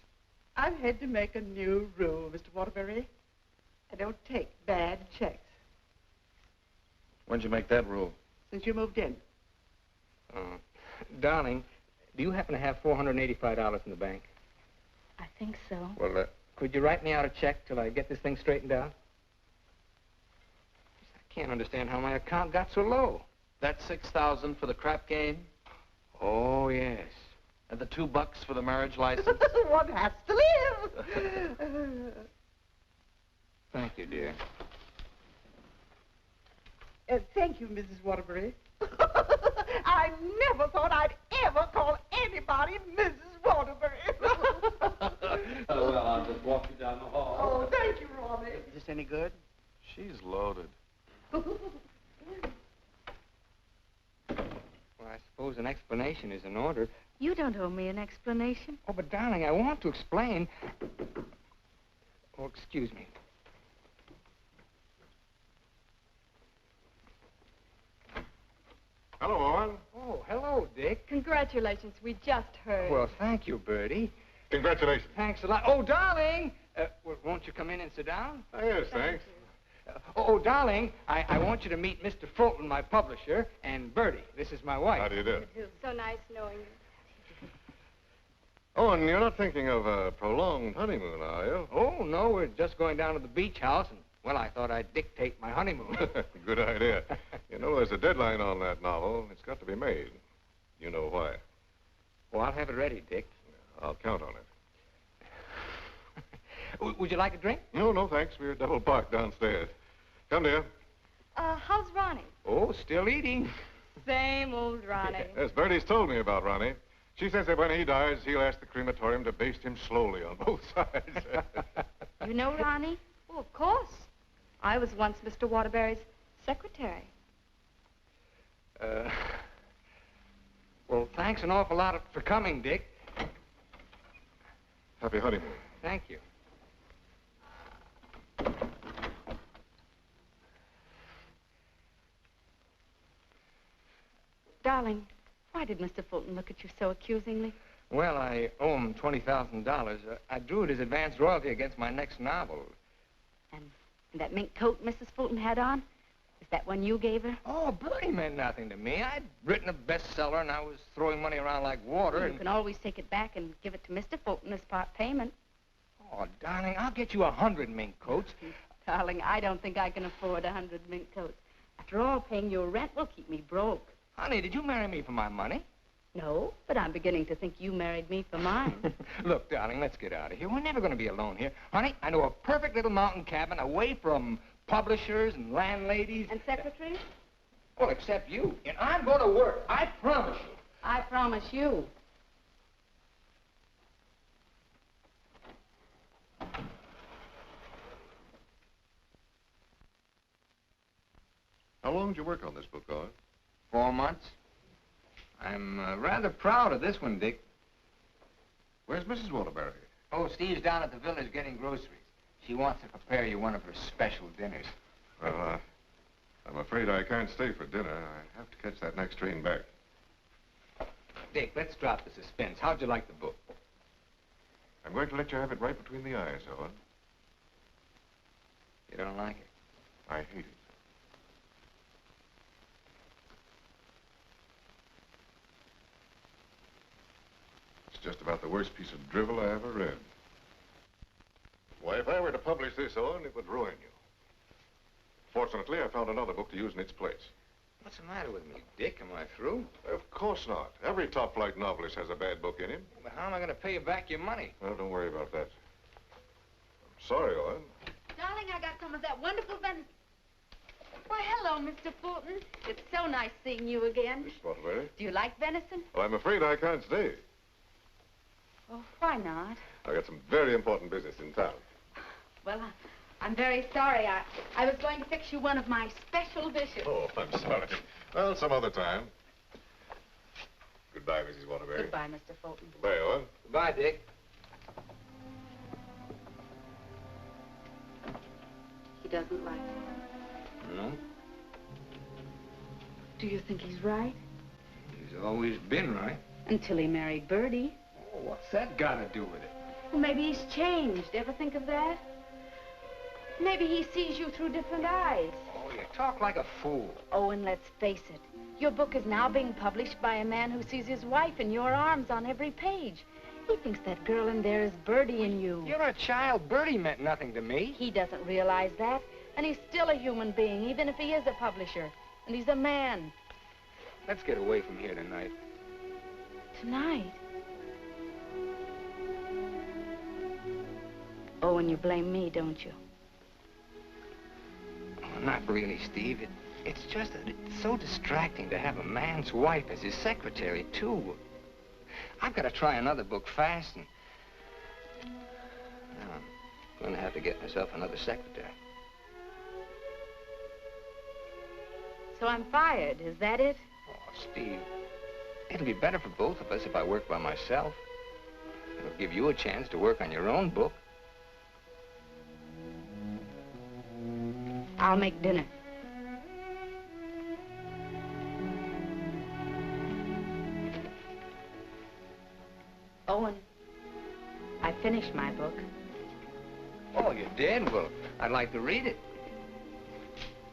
I've had to make a new rule, Mr. Waterbury. I don't take bad checks. When'd you make that rule? Since you moved in. Darling, do you happen to have $485 in the bank? I think so. Well, could you write me out a check till I get this thing straightened out? I can't understand how my account got so low. That's $6,000 for the crap game? Oh, yes. And the $2 for the marriage license? One has to live. Thank you, dear. Thank you, Mrs. Waterbury. I never thought I'd ever call anybody Mrs. Waterbury. Oh, well, I'll just walk you down the hall. Oh, thank you, Ronnie. Is this any good? She's loaded. Well, I suppose an explanation is in order. You don't owe me an explanation. Oh, but darling, I want to explain. Oh, excuse me. Hello, Owen. Oh, hello, Dick. Congratulations. We just heard. Well, thank you, Bertie. Congratulations. Thanks a lot. Oh, darling! Won't you come in and sit down? Oh, yes, thanks. Darling, I want you to meet Mr. Fulton, my publisher, and Bertie. This is my wife. How do you do? So nice knowing you. Owen, you're not thinking of a prolonged honeymoon, are you? Oh, no, we're just going down to the beach house, and, well, I thought I'd dictate my honeymoon. Good idea. You know, there's a deadline on that novel. It's got to be made. You know why. Well, I'll have it ready, Dick. I'll count on it. Would you like a drink? No, no, thanks. We're double parked downstairs. Come, dear. How's Ronnie? Oh, still eating. Same old Ronnie. Yes, Bertie's told me about Ronnie. She says that when he dies, he'll ask the crematorium to baste him slowly on both sides. You know Ronnie? Oh, of course. I was once Mr. Waterbury's secretary. Well, thanks an awful lot for coming, Dick. Happy honeymoon. Thank you. Darling, why did Mr. Fulton look at you so accusingly? Well, I owe him $20,000. I drew it as advance royalty against my next novel. And that mink coat Mrs. Fulton had on? Is that one you gave her? Oh, Bertie meant nothing to me. I'd written a bestseller, and I was throwing money around like water. Well, you can always take it back and give it to Mr. Fulton as part payment. Oh, darling, I'll get you 100 mink coats. Darling, I don't think I can afford 100 mink coats. After all, paying your rent will keep me broke. Honey, did you marry me for my money? No, but I'm beginning to think you married me for mine. Look, darling, let's get out of here. We're never going to be alone here. Honey, I know a perfect little mountain cabin away from publishers and landladies. And secretaries? Well, except you. And I'm going to work. I promise you. I promise you. How long did you work on this book, Owen? 4 months. I'm rather proud of this one, Dick. Where's Mrs. Waterbury? Oh, Steve's down at the village getting groceries. She wants to prepare you one of her special dinners. Well, I'm afraid I can't stay for dinner. I have to catch that next train back. Dick, let's drop the suspense. How'd you like the book? I'm going to let you have it right between the eyes, Owen. You don't like it? I hate it. It's just about the worst piece of drivel I ever read. Why, if I were to publish this, Owen, it would ruin you. Fortunately, I found another book to use in its place. What's the matter with me, Dick? Am I through? Of course not. Every top-flight novelist has a bad book in him. But how am I going to pay you back your money? Well, don't worry about that. I'm sorry, Owen. Darling, I got some of that wonderful venison. Why, hello, Mr. Fulton. It's so nice seeing you again. Miss Waterbury? Do you like venison? Well, I'm afraid I can't stay. Oh, why not? I got some very important business in town. Well, I'm very sorry. I was going to fix you one of my special dishes. Oh, I'm sorry. Well, some other time. Goodbye, Mrs. Waterbury. Goodbye, Mr. Fulton. Goodbye, Owen. Goodbye, Dick. He doesn't like it. No? Do you think he's right? He's always been right. Until he married Bertie. Oh, what's that got to do with it? Well, maybe he's changed. Ever think of that? Maybe he sees you through different eyes. Oh, you talk like a fool. Oh, and let's face it. Your book is now being published by a man who sees his wife in your arms on every page. He thinks that girl in there is Bertie in you. You're a child. Bertie meant nothing to me. He doesn't realize that. And he's still a human being, even if he is a publisher. And he's a man. Let's get away from here tonight. Tonight? Oh, and you blame me, don't you? Oh, not really, Steve. It's just that it's so distracting to have a man's wife as his secretary, too. I've got to try another book fast, and now I'm going to have to get myself another secretary. So I'm fired, is that it? Oh, Steve, it'll be better for both of us if I work by myself. It'll give you a chance to work on your own book. I'll make dinner. Owen, I finished my book. Oh, you did? Well, I'd like to read it.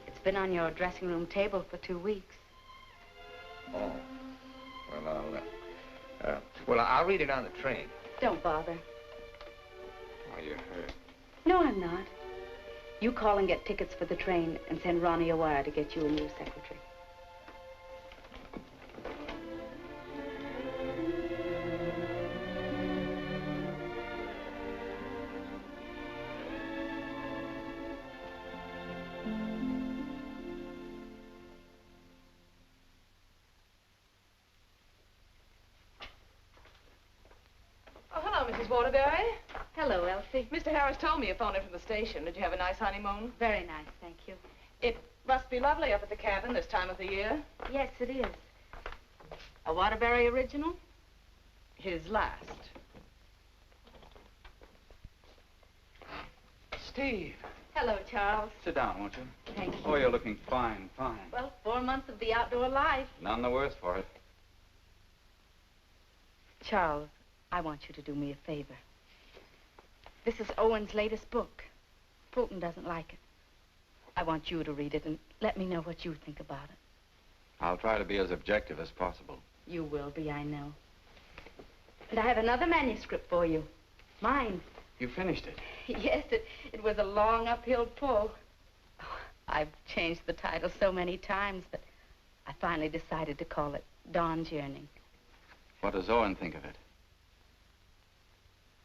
It's been on your dressing room table for 2 weeks. Oh. Well, I'll read it on the train. Don't bother. Oh, you're hurt. No, I'm not. You call and get tickets for the train and send Ronnie a wire to get you a new secretary. Oh, hello, Mrs. Waterbury. Hello, Elsie. Mr. Harris told me you phoned in from the station. Did you have a nice honeymoon? Very nice, thank you. It must be lovely up at the cabin this time of the year. Yes, it is. A Waterbury original? His last. Steve. Hello, Charles. Sit down, won't you? Thank you. Oh, you're looking fine, fine. Well, 4 months of the outdoor life. None the worse for it. Charles, I want you to do me a favor. This is Owen's latest book. Fulton doesn't like it. I want you to read it and let me know what you think about it. I'll try to be as objective as possible. You will be, I know. And I have another manuscript for you. Mine. You finished it? Yes, it was a long uphill pull. Oh, I've changed the title so many times, but I finally decided to call it Dawn's Yearning. What does Owen think of it?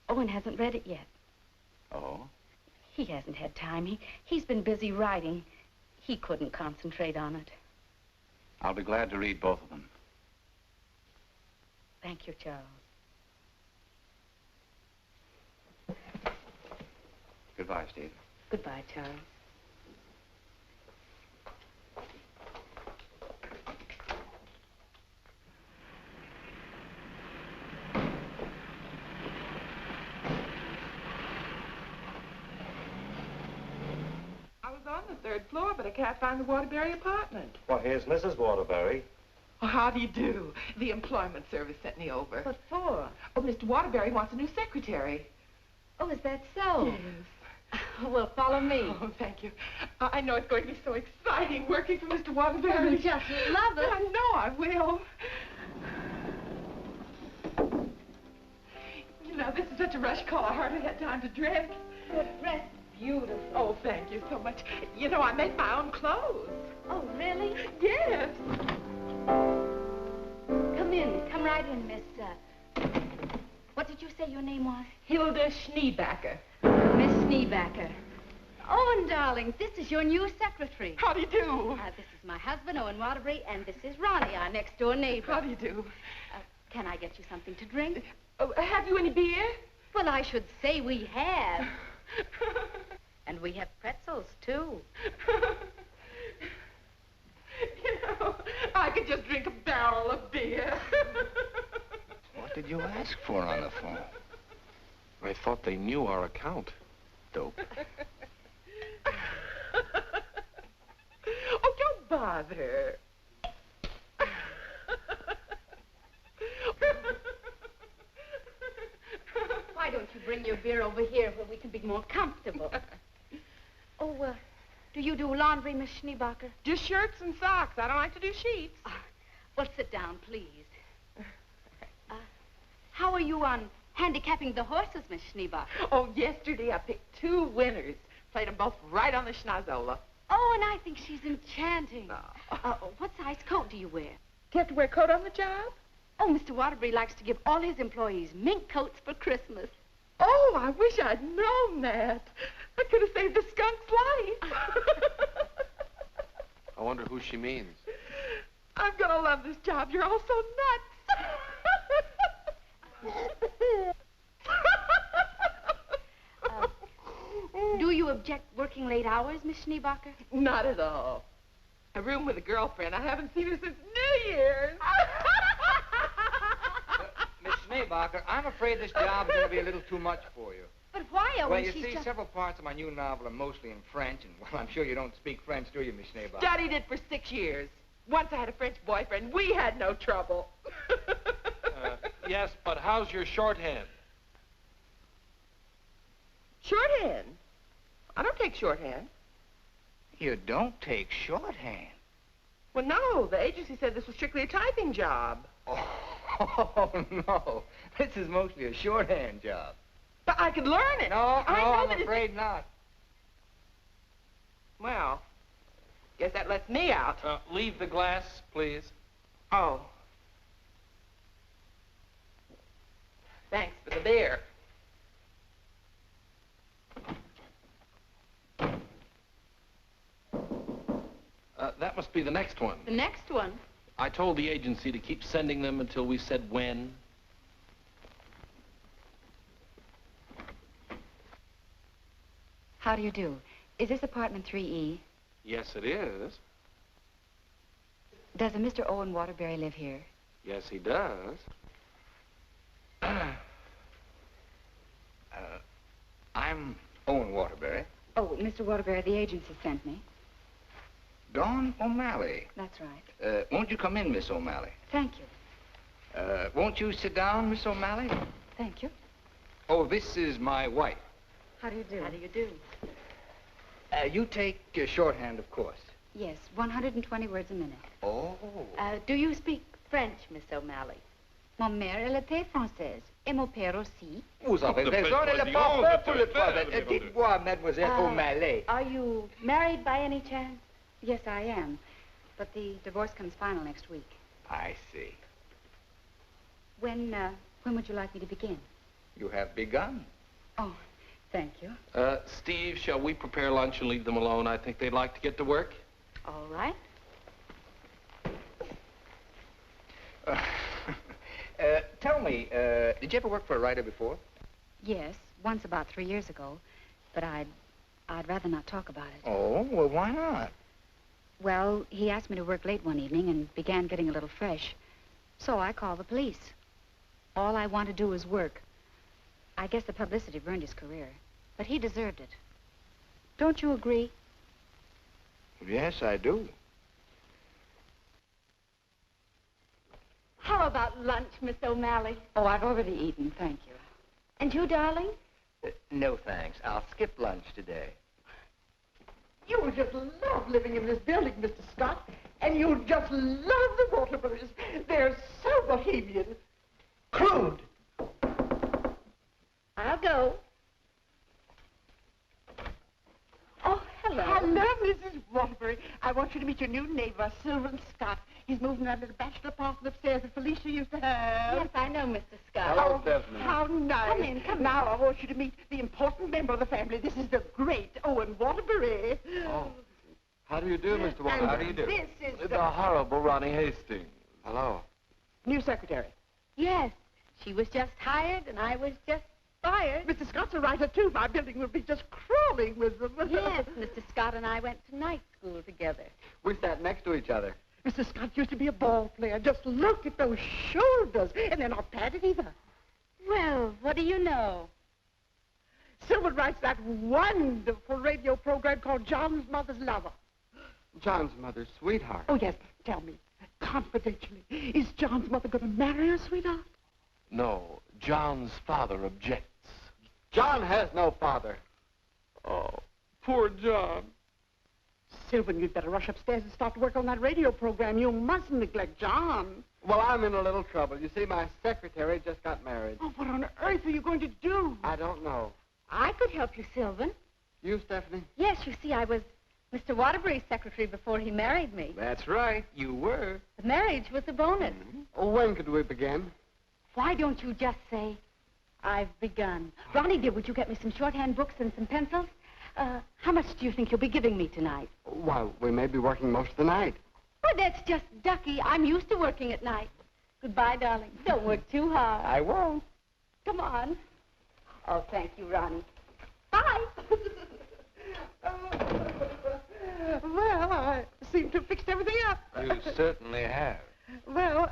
Owen hasn't read it yet. Oh? He hasn't had time. He's been busy writing. He couldn't concentrate on it. I'll be glad to read both of them. Thank you, Charles. Goodbye, Steve. Goodbye, Charles. I was on the 3rd floor, but I can't find the Waterbury apartment. Well, here's Mrs. Waterbury. Oh, how do you do? The employment service sent me over. What for? Oh, Mr. Waterbury wants a new secretary. Oh, is that so? Yes. Well, follow me. Oh, thank you. I know it's going to be so exciting working for Mr. Waterbury. You'll just love it. I know I will. You know, this is such a rush call, I hardly had time to dress. You're dressed beautiful. Oh, thank you so much. You know, I make my own clothes. Oh, really? Yes. Come in. Come right in, Miss, what did you say your name was? Hilda Schneebacker. Miss Schneebacker. Owen, darling, this is your new secretary. How do you do? This is my husband, Owen Waterbury, and this is Ronnie, our next-door neighbor. How do you do? Can I get you something to drink? Have you any beer? Well, I should say we have. And we have pretzels, too. You know, I could just drink a barrel of beer. What did you ask for on the phone? I thought they knew our account. Dope. Oh, don't bother. Why don't you bring your beer over here where we can be more comfortable? Oh, do you do laundry, Miss Schneebacher? Just shirts and socks. I don't like to do sheets. Well, sit down, please. How are you on handicapping the horses, Miss Schneebacher? Oh, yesterday I picked 2 winners. Played them both right on the schnozola. Oh, and I think she's enchanting. What size coat do you wear? Do you have to wear a coat on the job? Oh, Mr. Waterbury likes to give all his employees mink coats for Christmas. Oh, I wish I'd known that. I could have saved the skunk's life. I wonder who she means. I'm gonna love this job. You're all so nuts. Do you object working late hours, Miss Schneebacher? Not at all. A room with a girlfriend. I haven't seen her since New Year's. Miss Schneebacher, I'm afraid this job's going to be a little too much for you. But why, Owen? Well, you see, several parts of my new novel are mostly in French, and, well, I'm sure you don't speak French, do you, Miss Schneebacher? Studied it for 6 years. Once I had a French boyfriend. We had no trouble. Yes, but how's your shorthand? Shorthand? I don't take shorthand. You don't take shorthand? Well, no. The agency said this was strictly a typing job. Oh, no. This is mostly a shorthand job. But I could learn it. No, I'm that afraid not. Well, guess that lets me out. Leave the glass, please. Oh. Thanks for the beer. That must be the next one. The next one? I told the agency to keep sending them until we said when. How do you do? Is this apartment 3E? Yes, it is. Does a Mr. Owen Waterbury live here? Yes, he does. I'm Owen Waterbury. Oh, Mr. Waterbury, the agency sent me. Dawn O'Malley. That's right. Won't you come in, Miss O'Malley? Thank you. Won't you sit down, Miss O'Malley? Thank you. Oh, this is my wife. How do you do? How do you do? You take shorthand, of course. Yes, 120 words a minute. Oh. Do you speak French, Miss O'Malley? Mon mère, elle était française. Et mon père aussi. Vous avez raison, elle est pas pour le problème. Dites-moi, mademoiselle O'Malley. Are you married by any chance? Yes, I am. But the divorce comes final next week. I see. When would you like me to begin? You have begun. Oh, thank you. Steve, shall we prepare lunch and leave them alone? I think they'd like to get to work. All right. Tell me, did you ever work for a writer before? Yes, once about 3 years ago. But I'd rather not talk about it. Oh, well, why not? Well, he asked me to work late one evening and began getting a little fresh. So I called the police. All I want to do is work. I guess the publicity ruined his career. But he deserved it. Don't you agree? Yes, I do. How about lunch, Miss O'Malley? Oh, I've already eaten, thank you. And you, darling? No, thanks. I'll skip lunch today. You will just love living in this building, Mr. Scott. And you'll just love the Waterburys. They're so bohemian. Crude. I'll go. Oh, hello. Hello, Mrs. Waterbury. I want you to meet your new neighbor, Sylvan Scott. He's moving that little bachelor apartment upstairs that Felicia used to have. Yes, I know, Mr. Scott. Hello, Stephanie. How nice. Come in, come in. Now, I want you to meet the important member of the family. This is the great Owen Waterbury. Oh. How do you do, Mr. Waterbury? And How do you do? This is The horrible Ronnie Hastings. Hello. new secretary. Yes, she was just hired and I was just fired. Mr. Scott's a writer, too. My building will be just crawling with them. Yes, Mr. Scott and I went to night school together. We sat next to each other. Mr. Scott used to be a ball player. Just look at those shoulders. And they're not padded either. Well, what do you know? Sylvan writes that wonderful radio program called John's Mother's Lover. John's mother's sweetheart. Oh, yes. Tell me, confidentially, is John's mother going to marry her, sweetheart? No, John's father objects. John has no father. Oh, poor John. Sylvan, you'd better rush upstairs and start to work on that radio program. You mustn't neglect John. Well, I'm in a little trouble. You see, my secretary just got married. Oh, what on earth are you going to do? I don't know. I could help you, Sylvan. You, Stephanie? Yes, you see, I was Mr. Waterbury's secretary before he married me. That's right, you were. The marriage was a bonus. Oh, when could we begin? Why don't you just say, I've begun? Ronnie, dear, would you get me some shorthand books and some pencils? How much do you think you'll be giving me tonight? Well, we may be working most of the night. Oh, that's just ducky. I'm used to working at night. Goodbye, darling. Don't work too hard. I won't. Come on. Oh, thank you, Ronnie. Bye. Well, I seem to have fixed everything up. You certainly have. Well,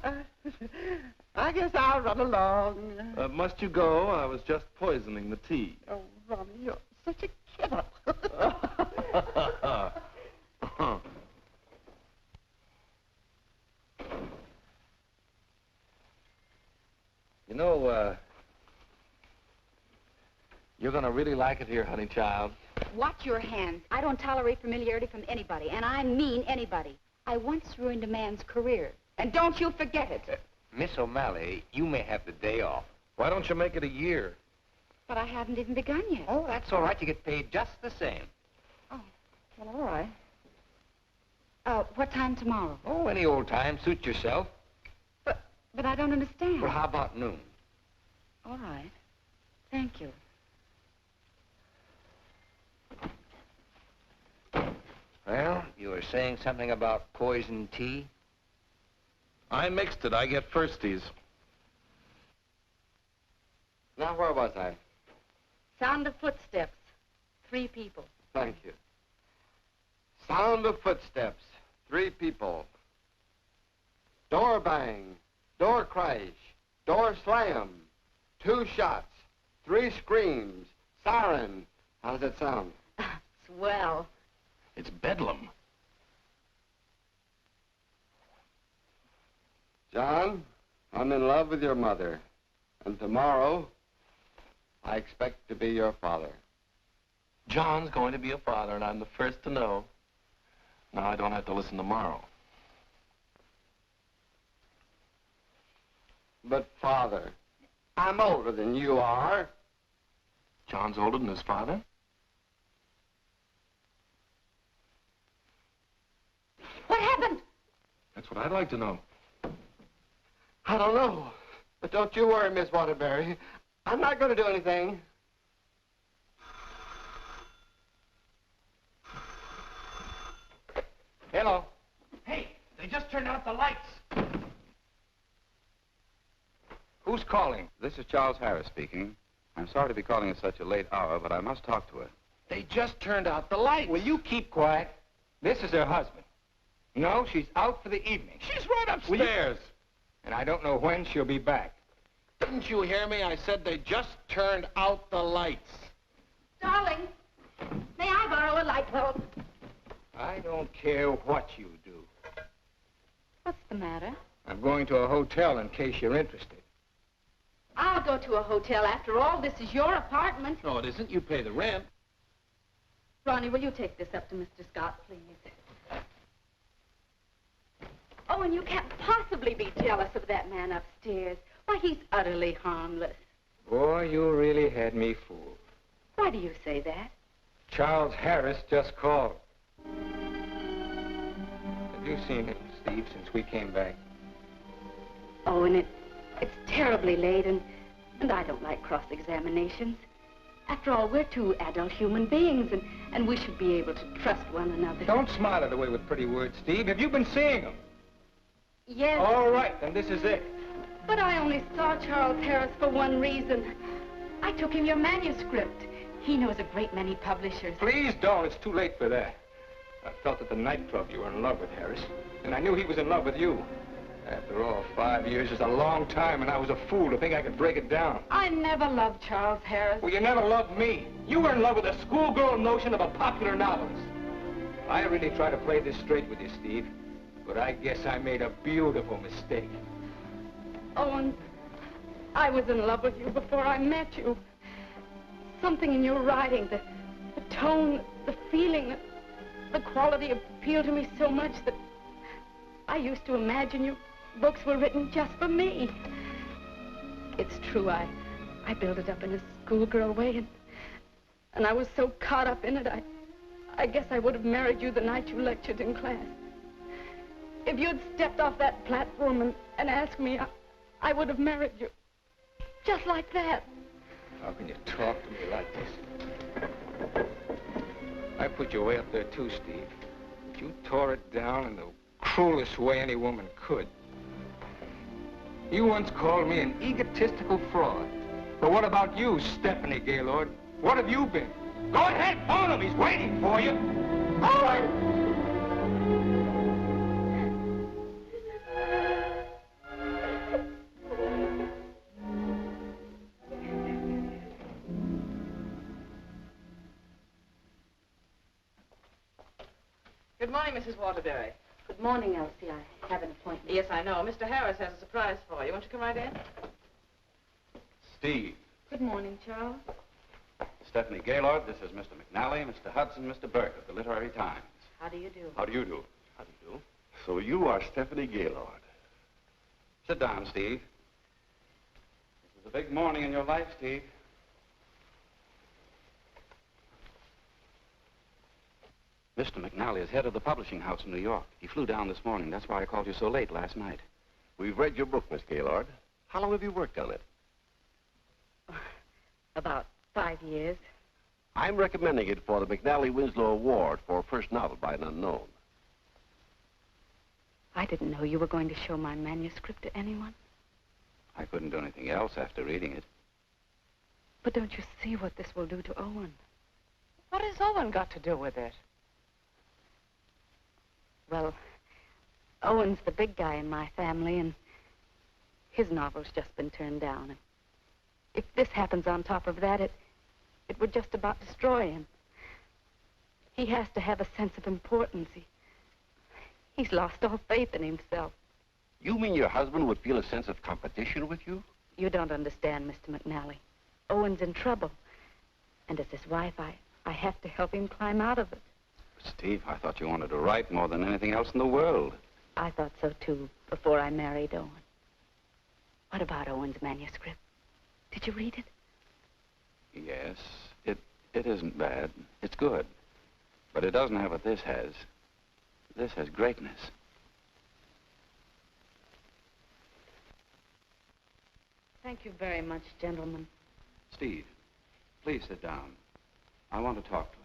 I guess I'll run along. Must you go? I was just poisoning the tea. Oh, Ronnie, you're such a kidder. You know, you're gonna really like it here, honey child. Watch your hands. I don't tolerate familiarity from anybody, and I mean anybody. I once ruined a man's career, and don't you forget it. Miss O'Malley, you may have the day off. Why don't you make it a year? But I haven't even begun yet. Oh, that's all right. You get paid just the same. Oh, well, all right. What time tomorrow? Oh, any old time. Suit yourself. But I don't understand. Well, how about noon? All right. Thank you. Well, you were saying something about poison tea? I mixed it. I get firsties. Now, where was I? Sound of footsteps. 3 people. Thank you. Sound of footsteps. 3 people. Door bang. Door crash. Door slam. 2 shots. 3 screams. Siren. How does it sound? Swell. It's bedlam. John, I'm in love with your mother. And tomorrow, I expect to be your father. John's going to be a father, and I'm the first to know. Now I don't have to listen tomorrow. But, Father, I'm older than you are. John's older than his father? What happened? That's what I'd like to know. I don't know. But don't you worry, Miss Waterbury. I'm not going to do anything. Hello. Hey, they just turned out the lights. Who's calling? This is Charles Harris speaking. I'm sorry to be calling at such a late hour, but I must talk to her. They just turned out the lights. Will you keep quiet? This is her husband. No, she's out for the evening. She's right upstairs. And I don't know when she'll be back. Didn't you hear me? I said they just turned out the lights. Darling, may I borrow a light bulb? I don't care what you do. What's the matter? I'm going to a hotel in case you're interested. I'll go to a hotel. After all, this is your apartment. No, it isn't. You pay the rent. Ronnie, will you take this up to Mr. Scott, please? Oh, and you can't possibly be jealous of that man upstairs. Why, he's utterly harmless. Boy, you really had me fooled. Why do you say that? Charles Harris just called. Have you seen him, Steve, since we came back? Oh, and it's terribly late, and I don't like cross-examinations. After all, we're two adult human beings, and we should be able to trust one another. Don't smile it away with pretty words, Steve. Have you been seeing him? Yes. All right, then this is it. But I only saw Charles Harris for one reason. I took him your manuscript. He knows a great many publishers. Please don't. It's too late for that. I felt at the nightclub you were in love with Harris, and I knew he was in love with you. After all, 5 years is a long time, and I was a fool to think I could break it down. I never loved Charles Harris. Well, you never loved me. You were in love with a schoolgirl notion of a popular novelist. I really try to play this straight with you, Steve, but I guess I made a beautiful mistake. Owen, I was in love with you before I met you. Something in your writing, the tone, the feeling, the quality appealed to me so much that I used to imagine your books were written just for me. It's true, I built it up in a schoolgirl way, and I was so caught up in it, I guess I would have married you the night you lectured in class. If you'd stepped off that platform and asked me, I would have married you. Just like that. How can you talk to me like this? I put you way up there too, Steve. But you tore it down in the cruelest way any woman could. You once called me an egotistical fraud. But what about you, Stephanie Gaylord? What have you been? Go ahead, phone him. He's waiting for you. Owen! Good morning, Mrs. Waterbury. Good morning, Elsie. I have an appointment. Yes, I know. Mr. Harris has a surprise for you. Won't you come right in? Steve. Good morning, Charles. Stephanie Gaylord, this is Mr. McNally, Mr. Hudson, Mr. Burke of the Literary Times. How do you do? How do you do? How do you do? So you are Stephanie Gaylord. Sit down, Steve. This is a big morning in your life, Steve. Mr. McNally is head of the publishing house in New York. He flew down this morning. That's why I called you so late last night. We've read your book, Miss Gaylord. How long have you worked on it? About 5 years. I'm recommending it for the McNally Winslow Award for first novel by an unknown. I didn't know you were going to show my manuscript to anyone. I couldn't do anything else after reading it. But don't you see what this will do to Owen? What has Owen got to do with it? Well, Owen's the big guy in my family, and his novel's just been turned down. And if this happens on top of that, it would just about destroy him. He has to have a sense of importance. He's lost all faith in himself. You mean your husband would feel a sense of competition with you? You don't understand, Mr. McNally. Owen's in trouble. And as his wife, I have to help him climb out of it. Steve, I thought you wanted to write more than anything else in the world. I thought so, too, before I married Owen. What about Owen's manuscript? Did you read it? Yes, it isn't bad. It's good. But it doesn't have what this has. This has greatness. Thank you very much, gentlemen. Steve, please sit down. I want to talk to you.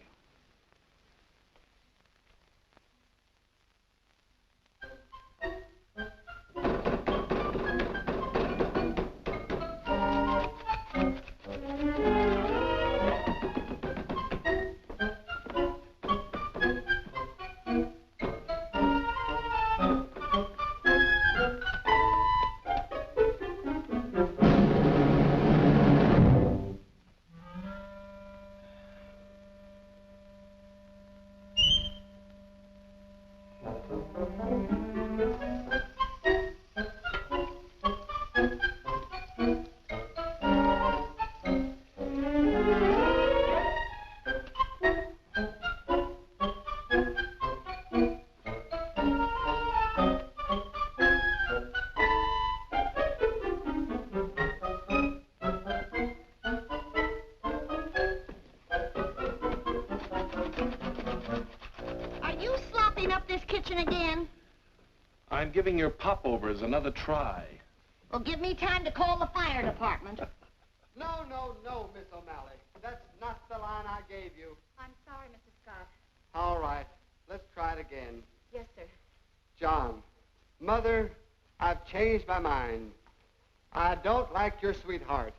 I'm giving your popovers another try. Well, give me time to call the fire department. No, Miss O'Malley. That's not the line I gave you. I'm sorry, Mrs. Scott. All right. Let's try it again. Yes, sir. John, Mother, I've changed my mind. I don't like your sweetheart.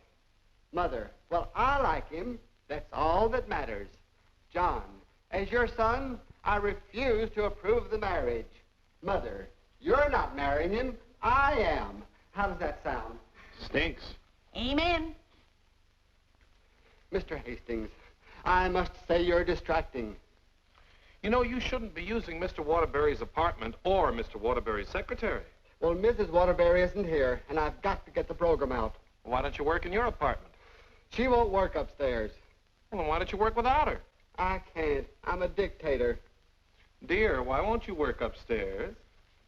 Mother, well, I like him. That's all that matters. John, as your son, I refuse to approve the marriage. Mother, you're not marrying him. I am. How does that sound? Stinks. Amen. Mr. Hastings, I must say you're distracting. You know, you shouldn't be using Mr. Waterbury's apartment or Mr. Waterbury's secretary. Well, Mrs. Waterbury isn't here, and I've got to get the program out. Why don't you work in your apartment? She won't work upstairs. Well, then why don't you work without her? I can't. I'm a dictator. Dear, why won't you work upstairs?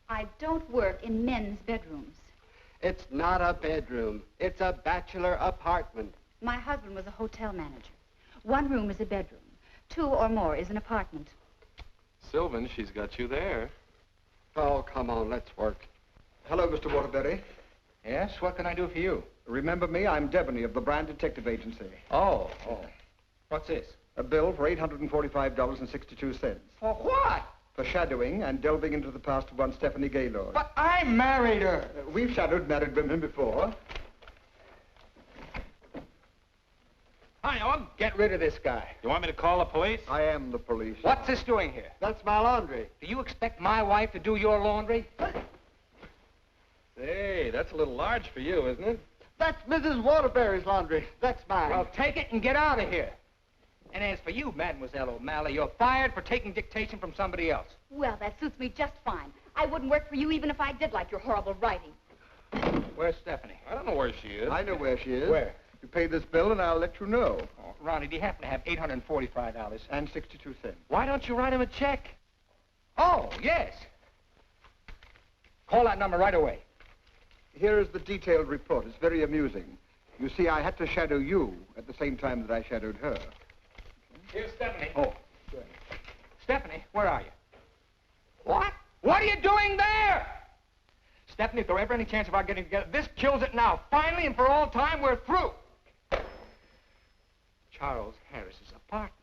I don't work in men's bedrooms. It's not a bedroom. It's a bachelor apartment. My husband was a hotel manager. One room is a bedroom. Two or more is an apartment. Sylvan, she's got you there. Oh, come on, let's work. Hello, Mr. Waterbury. Yes, what can I do for you? Remember me? I'm Devaney of the Brand Detective Agency. Oh. What's this? A bill for $845.62. For what? For shadowing and delving into the past of one Stephanie Gaylord. But I married her. We've shadowed married women before. Hi, Owen. Get rid of this guy. You want me to call the police? I am the police. What's this doing here? That's my laundry. Do you expect my wife to do your laundry? Hey, that's a little large for you, isn't it? That's Mrs. Waterbury's laundry. That's mine. Well, take it and get out of here. And as for you, Mademoiselle O'Malley, you're fired for taking dictation from somebody else. Well, that suits me just fine. I wouldn't work for you even if I did like your horrible writing. Where's Stephanie? I don't know where she is. I know where she is. Where? You pay this bill and I'll let you know. Oh, Ronnie, do you happen to have $845? And 62 cents. Why don't you write him a check? Oh, yes. Call that number right away. Here is the detailed report. It's very amusing. You see, I had to shadow you at the same time that I shadowed her. Here's Stephanie. Oh. Good. Stephanie, where are you? What? What are you doing there? Stephanie, if there were ever any chance of our getting together, this kills it now. Finally and for all time, we're through. Charles Harris's apartment.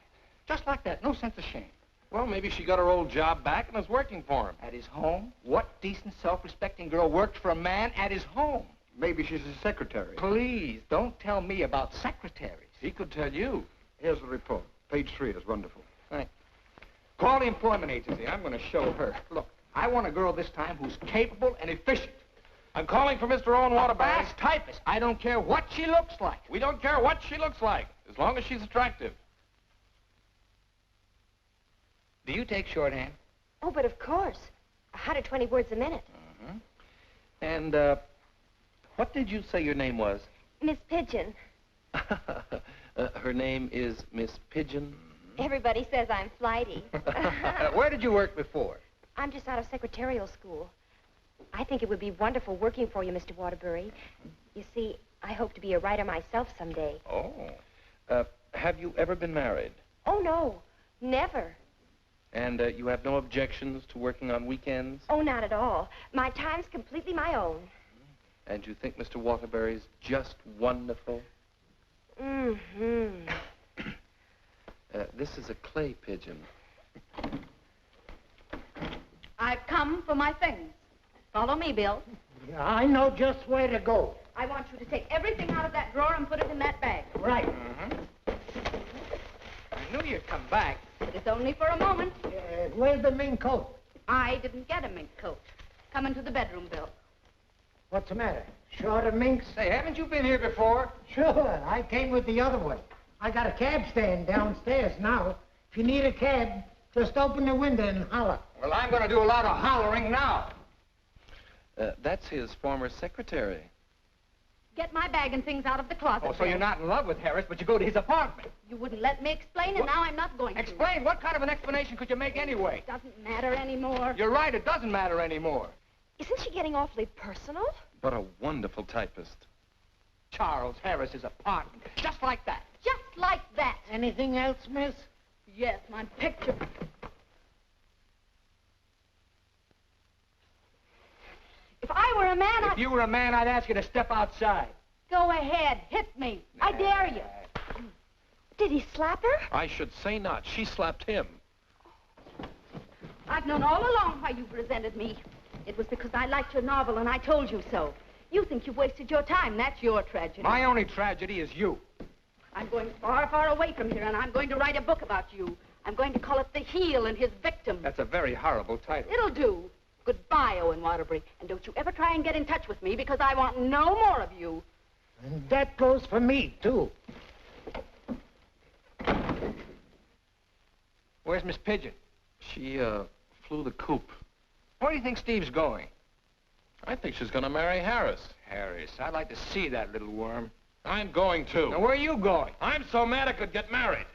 Just like that. No sense of shame. Well, maybe she got her old job back and is working for him. At his home? What decent, self-respecting girl worked for a man at his home? Maybe she's his secretary. Please, don't tell me about secretaries. He could tell you. Here's the report. Page 3 is wonderful. Right. Call the employment agency. I'm going to show her. Look, I want a girl this time who's capable and efficient. I'm calling for Mr. Owen Waterbury. A fast typist. I don't care what she looks like. We don't care what she looks like, as long as she's attractive. Do you take shorthand? Oh, but of course. 120 words a minute. And, what did you say your name was? Miss Pigeon. Her name is Miss Pigeon. Everybody says I'm flighty. Where did you work before? I'm just out of secretarial school. I think it would be wonderful working for you, Mr. Waterbury. You see, I hope to be a writer myself someday. Oh. Have you ever been married? Oh, no. Never. And you have no objections to working on weekends? Oh, not at all. My time's completely my own. And you think Mr. Waterbury's just wonderful? Mm-hmm. This is a clay pigeon. I've come for my things. Follow me, Bill. Yeah, I know just where to go. I want you to take everything out of that drawer and put it in that bag. Right. I knew you'd come back. But it's only for a moment. Where's the mink coat? I didn't get a mink coat. Come into the bedroom, Bill. What's the matter? Short of minks? Say, haven't you been here before? Sure. I came with the other one. I got a cab stand downstairs now. If you need a cab, just open the window and holler. Well, I'm going to do a lot of hollering now. That's his former secretary. Get my bag and things out of the closet. Oh, so you're not in love with Harris, but you go to his apartment. You wouldn't let me explain, and now I'm not going to. Explain? What kind of an explanation could you make anyway? Doesn't matter anymore. You're right, it doesn't matter anymore. Isn't she getting awfully personal? What a wonderful typist. Charles Harris's apartment. Just like that. Just like that. Anything else, miss? Yes, my picture. If I were a man, If you were a man, I'd ask you to step outside. Go ahead, hit me. I dare you. Did he slap her? I should say not. She slapped him. I've known all along why you've resented me. It was because I liked your novel and I told you so. You think you've wasted your time. That's your tragedy. My only tragedy is you. I'm going far, far away from here, and I'm going to write a book about you. I'm going to call it The Heel and His Victim. That's a very horrible title. It'll do. Goodbye, Owen Waterbury. And don't you ever try and get in touch with me, because I want no more of you. And that goes for me, too. Where's Miss Pigeon? She, flew the coop. Where do you think Steve's going? I think she's going to marry Harris. Harris, I'd like to see that little worm. I'm going to. Now, where are you going? I'm so mad I could get married.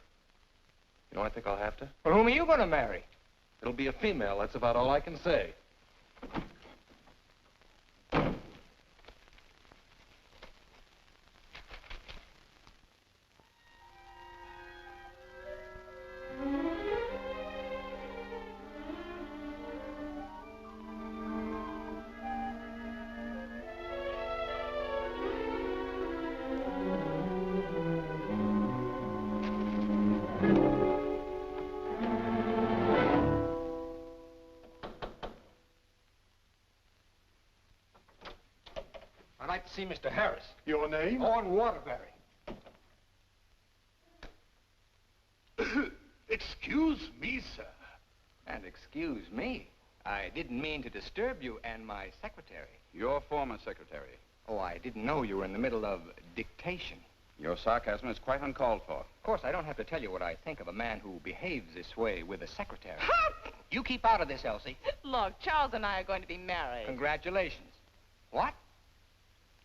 You know, I think I'll have to. Well, whom are you going to marry? It'll be a female. That's about all I can say. I'd like to see Mr. Harris. Your name? Owen Waterbury. Excuse me, sir. And excuse me. I didn't mean to disturb you and my secretary. Your former secretary. Oh, I didn't know you were in the middle of dictation. Your sarcasm is quite uncalled for. Of course, I don't have to tell you what I think of a man who behaves this way with a secretary. You keep out of this, Elsie. Look, Charles and I are going to be married. Congratulations. What?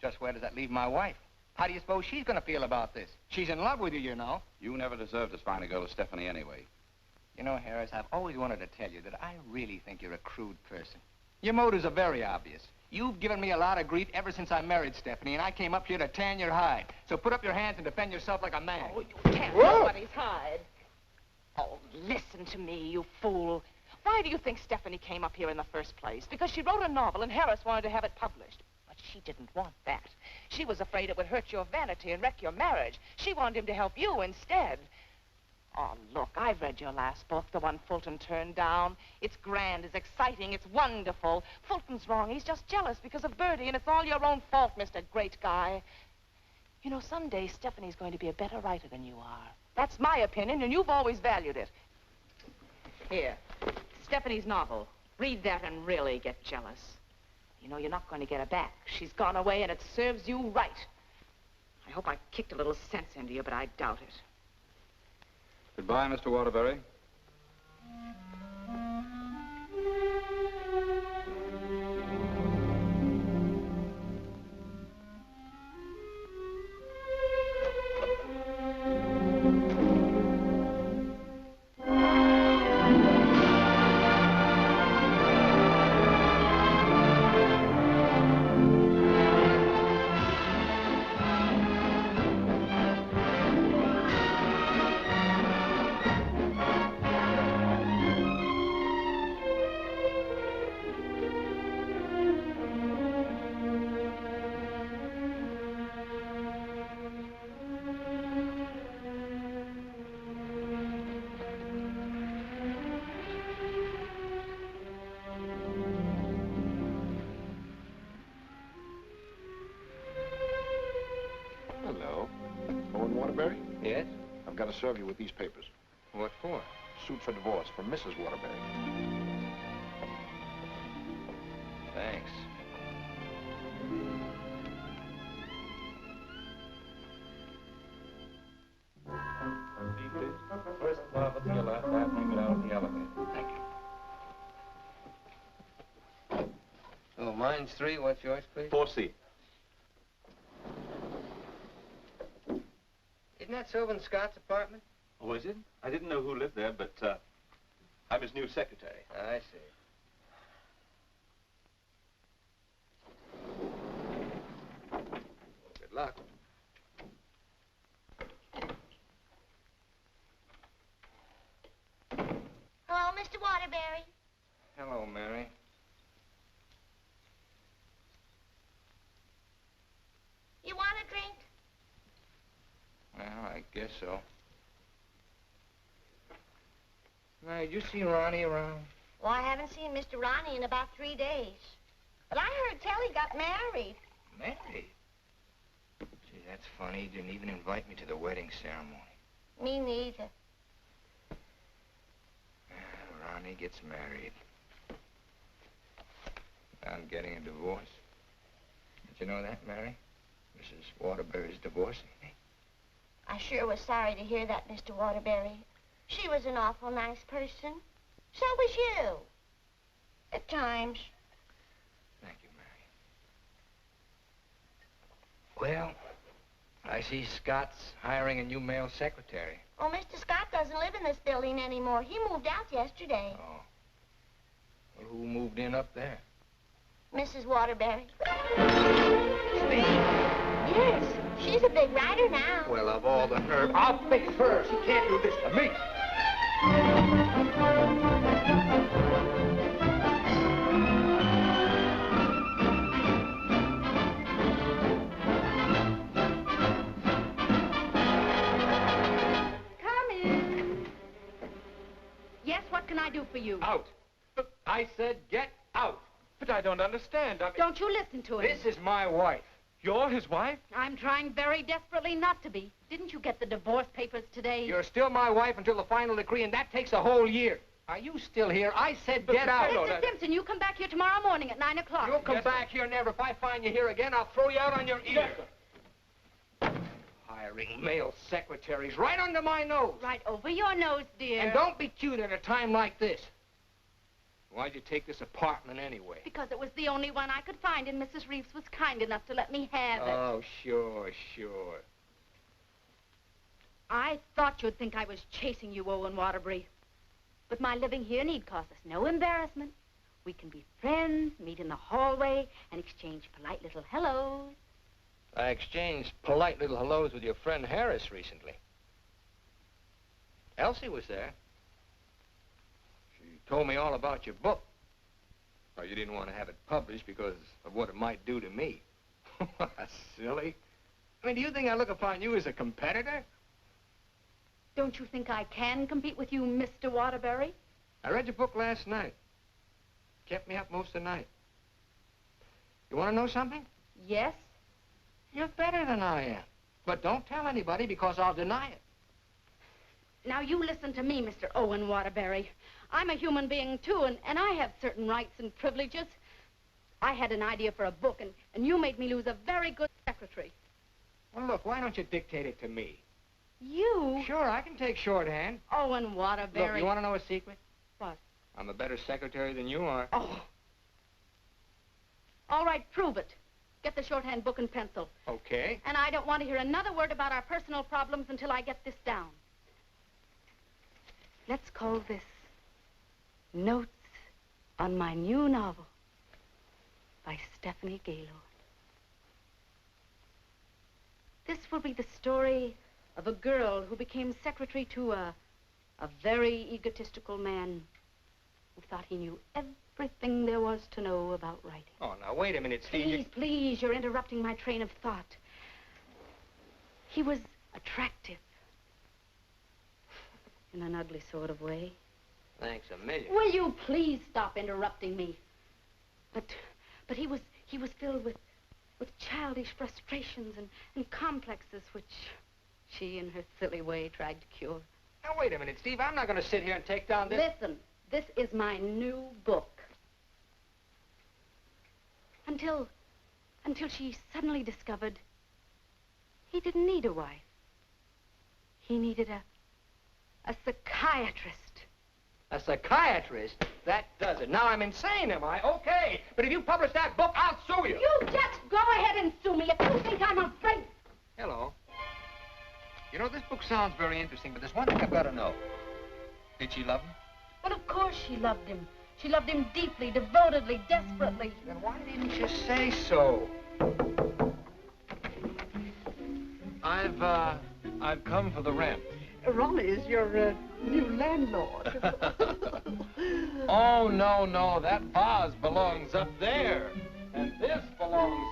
Just where does that leave my wife? How do you suppose she's going to feel about this? She's in love with you, you know. You never deserved as fine a girl as Stephanie anyway. You know, Harris, I've always wanted to tell you that I really think you're a crude person. Your motives are very obvious. You've given me a lot of grief ever since I married Stephanie, and I came up here to tan your hide. So put up your hands and defend yourself like a man. Oh, you can't nobody's hide. Oh, listen to me, you fool. Why do you think Stephanie came up here in the first place? Because she wrote a novel and Harris wanted to have it published. But she didn't want that. She was afraid it would hurt your vanity and wreck your marriage. She wanted him to help you instead. Oh, look, I've read your last book, the one Fulton turned down. It's grand, it's exciting, it's wonderful. Fulton's wrong. He's just jealous because of Bertie, and it's all your own fault, Mr. Great Guy. You know, someday Stephanie's going to be a better writer than you are. That's my opinion, and you've always valued it. Here, Stephanie's novel. Read that and really get jealous. You know, you're not going to get her back. She's gone away, and it serves you right. I hope I kicked a little sense into you, but I doubt it. Goodbye, Mr. Waterbury. got to serve you with these papers. What for? Suit for divorce from Mrs. Waterbury. Thanks. First floor with your left, that hang it out of the elevator. Thank you. Oh, mine's 3. What's yours, please? 4C. Isn't that Sylvan Scott's apartment? Oh, is it? I didn't know who lived there, but I'm his new secretary. I see. Good luck. Hello, Mr. Waterbury. Hello, Mary. You want a drink? Well, I guess so. Now, did you see Ronnie around? Well, I haven't seen Mr. Ronnie in about 3 days. But I heard Telly got married. Married? Gee, that's funny. He didn't even invite me to the wedding ceremony. Me neither. Ronnie gets married. I'm getting a divorce. Did you know that, Mary? Mrs. Waterbury's divorcing me. I sure was sorry to hear that, Mr. Waterbury. She was an awful nice person. So was you. At times. Thank you, Mary. Well, I see Scott's hiring a new male secretary. Oh, Mr. Scott doesn't live in this building anymore. He moved out yesterday. Oh. Well, who moved in up there? Mrs. Waterbury. Steve. Yes, she's a big writer now. Well, of all the nerve. I'll fix first. You can't do this to me. Yes, what can I do for you? Out. I said get out. But I don't understand. Don't you listen to him. This is my wife. You're his wife? I'm trying very desperately not to be. Didn't you get the divorce papers today? You're still my wife until the final decree, and that takes a whole year. Are you still here? I said get out. Mr. Simpson, you come back here tomorrow morning at 9 o'clock. You'll come back here never. If I find you here again, I'll throw you out on your ear. Yes, Hiring male secretaries right under my nose. Right over your nose, dear. And don't be cute at a time like this. Why'd you take this apartment anyway? Because it was the only one I could find, and Mrs. Reeves was kind enough to let me have it. Oh, sure, sure. I thought you'd think I was chasing you, Owen Waterbury. But my living here need cause us no embarrassment. We can be friends, meet in the hallway, and exchange polite little hellos. I exchanged polite little hellos with your friend Harris recently. Elsie was there. She told me all about your book. Well, you didn't want to have it published because of what it might do to me. Silly. I mean, do you think I look upon you as a competitor? Don't you think I can compete with you, Mr. Waterbury? I read your book last night. Kept me up most of the night. You want to know something? Yes. You're better than I am. But don't tell anybody because I'll deny it. Now, you listen to me, Mr. Owen Waterbury. I'm a human being, too, and I have certain rights and privileges. I had an idea for a book, and you made me lose a very good secretary. Well, look, why don't you dictate it to me? You? Sure, I can take shorthand. Owen Waterbury. Look, you want to know a secret? What? I'm a better secretary than you are. Oh. All right, prove it. Get the shorthand book and pencil. Okay. And I don't want to hear another word about our personal problems until I get this down. Let's call this Notes on My New Novel by Stephanie Gaylord. This will be the story of a girl who became secretary to a very egotistical man who thought he knew everything there was to know about writing. Oh, now, wait a minute, Steve. Please, you're interrupting my train of thought. He was attractive. In an ugly sort of way. Thanks a million. Will you please stop interrupting me? But he was filled with childish frustrations and complexes which she, in her silly way, tried to cure. Now, wait a minute, Steve. I'm not going to sit here and take down this... Listen, this is my new book. Until she suddenly discovered he didn't need a wife. He needed a psychiatrist. A psychiatrist? That does it. Now I'm insane, am I? Okay. But if you publish that book, I'll sue you. You just go ahead and sue me if you think I'm afraid. Hello. You know, this book sounds very interesting, but there's one thing I've got to know. Did she love him? Well, of course she loved him. She loved him deeply, devotedly, desperately. Then why didn't you say so? I've come for the rent. Ronnie is your new landlord. Oh, no, that vase belongs up there. And this belongs